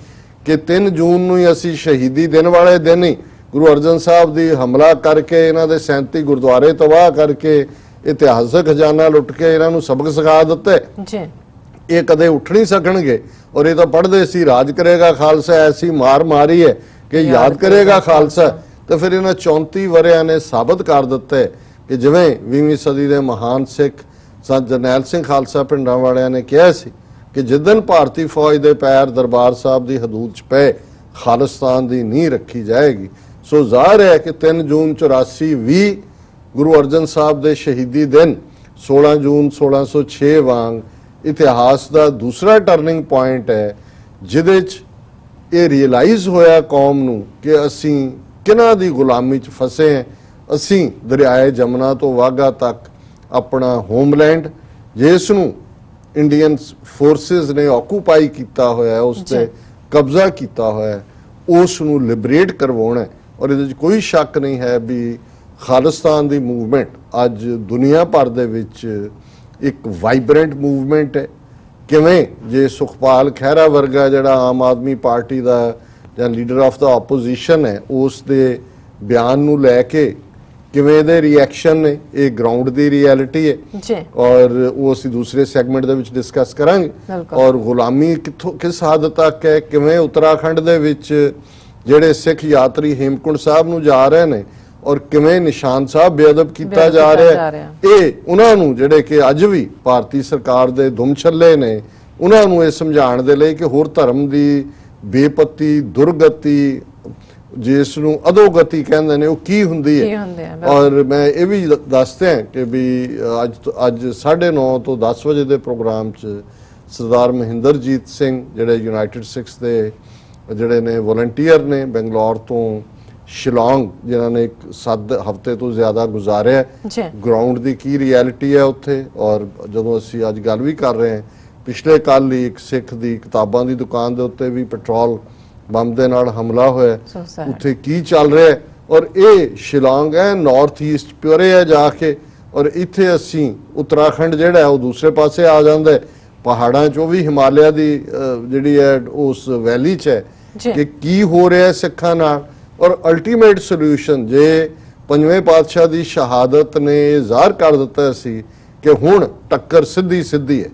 ਕਿ 3 ਜੂਨ ਨੂੰ ਹੀ ਅਸੀਂ ਸ਼ਹੀਦੀ ਦਿਨ ਵਾਲੇ ਦਿਨ ਹੀ ਗੁਰੂ ਅਰਜਨ ਸਾਹਿਬ ਦੀ ਹਮਲਾ ਕਰਕੇ ਇਹਨਾਂ ਦੇ 37 ਗੁਰਦੁਆਰੇ ਤਬਾਹ ਕਰਕੇ ਇਤਿਹਾਸਕ ਖਜ਼ਾਨਾ ਲੁੱਟ ਕੇ ਇਹਨਾਂ ਨੂੰ ਸਬਕ ਸਿਖਾ ਦਿੱਤੇ, ਇਹ ਕਦੇ ਉੱਠ ਨਹੀਂ ਸਕਣਗੇ। ਔਰ ਇਹ ਤਾਂ ਪੜ੍ਹਦੇ ਸੀ ਰਾਜ ਕਰੇਗਾ ਖਾਲਸਾ, ਐਸੀ ਮਾਰ ਮਾਰੀ ਹੈ ਕਿ ਯਾਦ ਕਰੇਗਾ ਖਾਲਸਾ। ਤੇ ਫਿਰ ਇਹਨਾਂ 34 ਵਰਿਆਂ ਨੇ ਸਾਬਤ ਕਰ ਦਿੱਤੇ ਕਿ ਜਿਵੇਂ 20ਵੀਂ ਸਦੀ ਦੇ ਮਹਾਨ ਸਿੱਖ ਸੰਤ ਜਰਨੈਲ ਸਿੰਘ ਖਾਲਸਾ ਪਿੰਡਾਂ ਵਾਲਿਆਂ ਨੇ ਕਿਹਾ ਸੀ ਕਿ ਜਿੱਦਣ ਭਾਰਤੀ ਫੌਜ ਦੇ ਪੈਰ ਦਰਬਾਰ ਸਾਹਿਬ ਦੀ ਹਦੂਦ 'ਚ ਪਏ ਖਾਲਿਸਤਾਨ ਦੀ ਨੀਂਹ ਰੱਖੀ ਜਾਏਗੀ। ਸੋ ਜ਼ਾਹਿਰ ਹੈ ਕਿ 3 ਜੂਨ 84 ਵੀ ਗੁਰੂ ਅਰਜਨ ਸਾਹਿਬ ਦੇ ਸ਼ਹੀਦੀ ਦਿਨ 16 ਜੂਨ 1606 ਵਾਂਗ ਇਤਿਹਾਸ ਦਾ ਦੂਸਰਾ ਟਰਨਿੰਗ ਪੁਆਇੰਟ ਹੈ, ਜਿਹਦੇ 'ਚ ਇਹ ਰਿਅਲਾਈਜ਼ ਹੋਇਆ ਕੌਮ ਨੂੰ ਕਿ ਅਸੀਂ ਕਿਹਨਾਂ ਦੀ ਗੁਲਾਮੀ 'ਚ ਫਸੇ ਹਾਂ। ਅਸੀਂ ਦਰਿਆਏ ਜਮਨਾ ਤੋਂ ਵਾਘਾ ਤੱਕ ਆਪਣਾ ਹੋਮਲੈਂਡ ਜਿਸ ਨੂੰ ਇੰਡੀਅਨ ਫੋਰਸਿਸ ਨੇ ਆਕੂਪਾਈ ਕੀਤਾ ਹੋਇਆ, ਉਸ ਤੇ ਕਬਜ਼ਾ ਕੀਤਾ ਹੋਇਆ, ਉਸ ਨੂੰ ਲਿਬਰੇਟ ਕਰਵਾਉਣਾ। ਔਰ ਇਹਦੇ 'ਚ ਕੋਈ ਸ਼ੱਕ ਨਹੀਂ ਹੈ ਵੀ ਖਾਲਿਸਤਾਨ ਦੀ ਮੂਵਮੈਂਟ ਅੱਜ ਦੁਨੀਆ ਭਰ ਦੇ ਵਿੱਚ ਇੱਕ ਵਾਈਬ੍ਰੈਂਟ ਮੂਵਮੈਂਟ ਹੈ। ਕਿਵੇਂ ਜੇ ਸੁਖਪਾਲ ਖਹਿਰਾ ਵਰਗਾ ਜਿਹੜਾ ਆਮ ਆਦਮੀ ਪਾਰਟੀ ਦਾ ਜਾਂ ਲੀਡਰ ਆਫ ਦਾ ਆਪੋਜੀਸ਼ਨ ਹੈ ਉਸ ਦੇ ਬਿਆਨ ਨੂੰ ਲੈ ਕੇ ਕਿਵੇਂ ਦੇ ਰਿਐਕਸ਼ਨ ਨੇ, ਇਹ ਗਰਾਊਂਡ ਦੀ ਰਿਐਲਿਟੀ ਹੈ ਔਰ ਉਹ ਅਸੀਂ ਦੂਸਰੇ ਸੈਗਮੈਂਟ ਦੇ ਵਿੱਚ ਡਿਸਕਸ ਕਰਾਂਗੇ। ਔਰ ਗੁਲਾਮੀ ਕਿਸ ਹੱਦ ਤੱਕ ਹੈ, ਕਿਵੇਂ ਉੱਤਰਾਖੰਡ ਦੇ ਵਿੱਚ ਜਿਹੜੇ ਸਿੱਖ ਯਾਤਰੀ ਹੇਮਕੁੰਟ ਸਾਹਿਬ ਨੂੰ ਜਾ ਰਹੇ ਨੇ ਔਰ ਕਿਵੇਂ ਨਿਸ਼ਾਨ ਸਾਹਿਬ ਬੇਅਦਬ ਕੀਤਾ ਜਾ ਰਿਹਾ ਹੈ, ਇਹ ਉਹਨਾਂ ਨੂੰ ਜਿਹੜੇ ਕਿ ਅੱਜ ਵੀ ਭਾਰਤੀ ਸਰਕਾਰ ਦੇ ਦੁਮ ਛੱਲੇ ਨੇ, ਉਹਨਾਂ ਨੂੰ ਇਹ ਸਮਝਾਉਣ ਦੇ ਲਈ ਕਿ ਹੋਰ ਧਰਮ ਦੀ ਬੇਪੱਤੀ, ਦੁਰਗਤੀ, ਜਿਸ ਨੂੰ ਅਧੋਗਤੀ ਕਹਿੰਦੇ ਨੇ, ਉਹ ਕੀ ਹੁੰਦੀ ਹੈ। ਔਰ ਮੈਂ ਇਹ ਵੀ ਦੱਸਦੇ ਹਾਂ ਕਿ ਵੀ ਅੱਜ 9:30 ਤੋਂ 10 ਵਜੇ ਦੇ ਪ੍ਰੋਗਰਾਮ 'ਚ ਸਰਦਾਰ ਮਹਿੰਦਰਜੀਤ ਸਿੰਘ ਜਿਹੜੇ ਯੂਨਾਈਟਿਡ ਸਿੱਖਸ ਦੇ ਜਿਹੜੇ ਨੇ ਵੋਲੰਟੀਅਰ ਨੇ ਬੰਗਲੌਰ ਤੋਂ ਸ਼ਿਲੌਂਗ, ਜਿਨ੍ਹਾਂ ਨੇ 7 ਹਫ਼ਤੇ ਤੋਂ ਜ਼ਿਆਦਾ ਗੁਜ਼ਾਰਿਆ ਗਰਾਊਂਡ ਦੀ ਕੀ ਰਿਐਲਿਟੀ ਹੈ ਉੱਥੇ। ਔਰ ਜਦੋਂ ਅਸੀਂ ਅੱਜ ਗੱਲ ਵੀ ਕਰ ਰਹੇ ਹਾਂ, ਪਿਛਲੇ ਕੱਲ੍ਹ ਹੀ ਇੱਕ ਸਿੱਖ ਦੀ ਕਿਤਾਬਾਂ ਦੀ ਦੁਕਾਨ ਦੇ ਉੱਤੇ ਵੀ ਪੈਟਰੋਲ ਬੰਬ ਦੇ ਨਾਲ ਹਮਲਾ ਹੋਇਆ, ਉੱਥੇ ਕੀ ਚੱਲ ਰਿਹਾ। ਔਰ ਇਹ ਸ਼ਿਲੌਂਗ ਹੈ, ਨਾਰਥ ਈਸਟ ਪਿਓਰੇ ਹੈ ਜਾ ਕੇ, ਔਰ ਇੱਥੇ ਅਸੀਂ ਉੱਤਰਾਖੰਡ ਜਿਹੜਾ ਉਹ ਦੂਸਰੇ ਪਾਸੇ ਆ ਜਾਂਦਾ, ਪਹਾੜਾਂ 'ਚੋਂ ਵੀ ਹਿਮਾਲਿਆ ਦੀ ਜਿਹੜੀ ਹੈ ਉਸ ਵੈਲੀ 'ਚ ਹੈ ਕਿ ਕੀ ਹੋ ਰਿਹਾ ਸਿੱਖਾਂ ਨਾਲ। ਔਰ ਅਲਟੀਮੇਟ ਸੋਲੂਸ਼ਨ ਜੇ ਪੰਜਵੇਂ ਪਾਤਸ਼ਾਹ ਦੀ ਸ਼ਹਾਦਤ ਨੇ ਜ਼ਾਹਰ ਕਰ ਦਿੱਤਾ ਸੀ ਕਿ ਹੁਣ ਟੱਕਰ ਸਿੱਧੀ ਹੈ,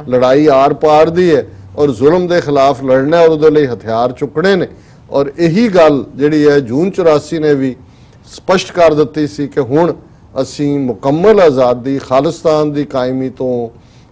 ਲੜਾਈ ਆਰ ਪਾਰ ਦੀ ਹੈ ਔਰ ਜ਼ੁਲਮ ਦੇ ਖਿਲਾਫ ਲੜਨਾ ਔਰ ਉਹਦੇ ਲਈ ਹਥਿਆਰ ਚੁੱਕਣੇ ਨੇ। ਔਰ ਇਹੀ ਗੱਲ ਜਿਹੜੀ ਹੈ ਜੂਨ 84 ਨੇ ਵੀ ਸਪਸ਼ਟ ਕਰ ਦਿੱਤੀ ਸੀ ਕਿ ਹੁਣ ਅਸੀਂ ਮੁਕੰਮਲ ਆਜ਼ਾਦੀ, ਖਾਲਿਸਤਾਨ ਦੀ ਕਾਇਮੀ ਤੋਂ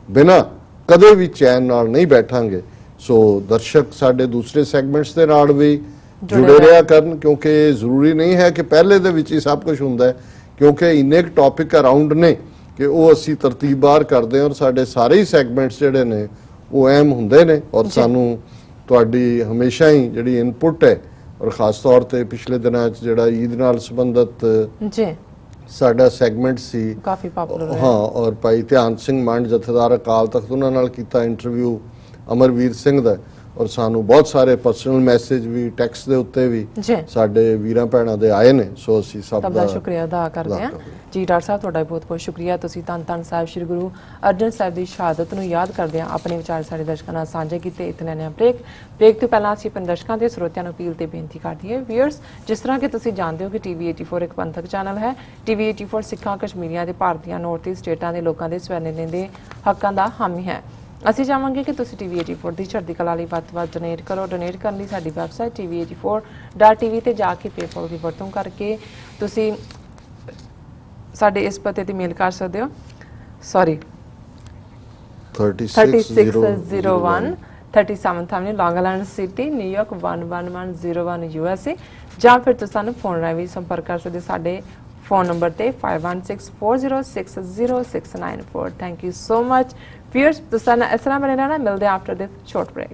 ਬਿਨਾਂ ਕਦੇ ਵੀ ਚੈਨ ਨਾਲ ਨਹੀਂ ਬੈਠਾਂਗੇ। ਸੋ ਦਰਸ਼ਕ ਸਾਡੇ ਦੂਸਰੇ ਸੈਗਮੈਂਟਸ ਦੇ ਨਾਲ ਵੀ ਜੁੜੇ ਰਿਹਾ ਕਰਨ, ਕਿਉਂਕਿ ਜ਼ਰੂਰੀ ਨਹੀਂ ਹੈ ਕਿ ਪਹਿਲੇ ਦੇ ਵਿੱਚ ਹੀ ਸਭ ਕੁਝ ਹੁੰਦਾ ਹੈ, ਕਿਉਂਕਿ ਇੰਨੇ ਕੁ ਟੌਪਿਕ ਅਰਾਊਂਡ ਨੇ ਕਿ ਉਹ ਅਸੀਂ ਤਰਤੀਬਵਾਰ ਕਰਦੇ ਹਾਂ ਔਰ ਸਾਡੇ ਸਾਰੇ ਹੀ ਸੈਗਮੈਂਟਸ ਜਿਹੜੇ ਨੇ ਉਹ ਅਹਿਮ ਹੁੰਦੇ ਨੇ। ਔਰ ਸਾਨੂੰ ਤੁਹਾਡੀ ਹਮੇਸ਼ਾ ਹੀ ਜਿਹੜੀ ਇਨਪੁਟ ਹੈ, ਔਰ ਖਾਸ ਤੌਰ ਤੇ ਪਿਛਲੇ ਦਿਨਾਂ 'ਚ ਜਿਹੜਾ ਈਦ ਨਾਲ ਸੰਬੰਧਿਤ ਸਾਡਾ ਸੈਗਮੈਂਟ ਸੀ, ਕਾਫੀ ਪਪੂਲਰ ਹੈ। ਹਾਂ, ਔਰ ਭਾਈ ਧਿਆਨ ਸਿੰਘ ਮੰਡ ਜਥੇਦਾਰ ਅਕਾਲ ਤਖਤ, ਉਹਨਾਂ ਨਾਲ ਕੀਤਾ ਇੰਟਰਵਿਊ ਅਮਰਵੀਰ ਸਿੰਘ ਦਾ, ਔਰ ਸਾਨੂੰ ਬਹੁਤ ਸਾਰੇ ਪਰਸਨਲ ਮੈਸੇਜ ਵੀ ਟੈਕਸਟ ਦੇ ਉੱਤੇ ਵੀ ਸਾਡੇ ਵੀਰਾਂ ਭੈਣਾਂ ਦੇ ਆਏ ਨੇ। ਸੋ ਅਸੀਂ ਸਭ ਦਾ ਸ਼ੁਕਰੀਆ ਅਦਾ ਕਰਦੇ ਹਾਂ ਜੀ। ਡਾਕਟਰ ਸਾਹਿਬ ਤੁਹਾਡਾ ਬਹੁਤ ਬਹੁਤ ਸ਼ੁਕਰੀਆ। ਤੁਸੀਂ ਧੰਨ ਸਾਹਿਬ ਸ੍ਰੀ ਗੁਰੂ ਅਰਜਨ ਸਾਹਿਬ ਦੀ ਸ਼ਹਾਦਤ ਨੂੰ ਯਾਦ ਕਰਦੇ ਹਾਂ ਆਪਣੇ ਵਿਚਾਰ ਸਾਡੇ ਦਰਸ਼ਕਾਂ ਨਾਲ ਸਾਂਝੇ ਕੀਤੇ। ਇੱਥੇ ਲੈਣੇ ਆ ਬ੍ਰੇਕ ਤੋਂ ਪਹਿਲਾਂ ਅਸੀਂ ਆਪਣੇ ਦਰਸ਼ਕਾਂ ਦੇ ਸਰੋਤਿਆਂ ਨੂੰ ਅਪੀਲ ਤੇ ਬੇਨਤੀ ਕਰਦੀ ਹੈ। ਵੀਅਰਸ, ਜਿਸ ਤਰ੍ਹਾਂ ਕਿ ਤੁਸੀਂ ਜਾਣਦੇ ਹੋ ਕਿ TV 84 ਇੱਕ ਪੰਥਕ ਚੈਨਲ ਹੈ। TV 84 ਸਿੱਖਾਂ, ਕਸ਼ਮੀਰੀਆਂ ਤੇ ਭਾਰਤੀਆਂ ਨੌਰਥ ਈਸਟ ਸਟੇਟਾਂ ਦੇ ਲੋਕਾਂ ਦੇ ਸਵੈਨੇ ਦੇ ਹੱਕਾਂ ਦਾ ਹਾਮੀ ਹੈ। ਅਸੀਂ ਚਾਹਾਂਗੇ ਕਿ ਤੁਸੀਂ TV 84 ਦੀ ਚੜ੍ਹਦੀ ਕਲਾ ਲਈ ਵੱਧ ਤੋਂ ਵੱਧ ਡੋਨੇਟ ਕਰੋ। ਡੋਨੇਟ ਕਰਨ ਲਈ ਸਾਡੀ ਵੈਬਸਾਈਟ tv84.tv ਤੇ ਜਾ ਕੇ ਪੇਪਲ ਦੀ ਵਰਤੋਂ ਕਰਕੇ ਤੁਸੀਂ ਸਾਡੇ ਇਸ ਪਤੇ ਤੇ ਮੇਲ ਕਰ ਸਕਦੇ ਹੋ। 3601 37th Avenue, Long Island City, New York 11101 USA, ਜਾਂ ਫਿਰ ਤੁਸੀਂ ਸਾਨੂੰ ਫੋਨ ਰਾਹੀਂ ਵੀ ਸੰਪਰਕ ਕਰ ਸਕਦੇ ਸਾਡੇ ਫੋਨ ਨੰਬਰ ਤੇ 5164060694। Thank you so much. Viewers, ਤੁਸੀਂ ਇਸ ਤਰ੍ਹਾਂ ਬਣੇ ਰਹਿਣਾ। ਮਿਲਦੇ ਆਫਟਰ ਦਿਸ ਸ਼ਾਰਟ ਬ੍ਰੇਕ।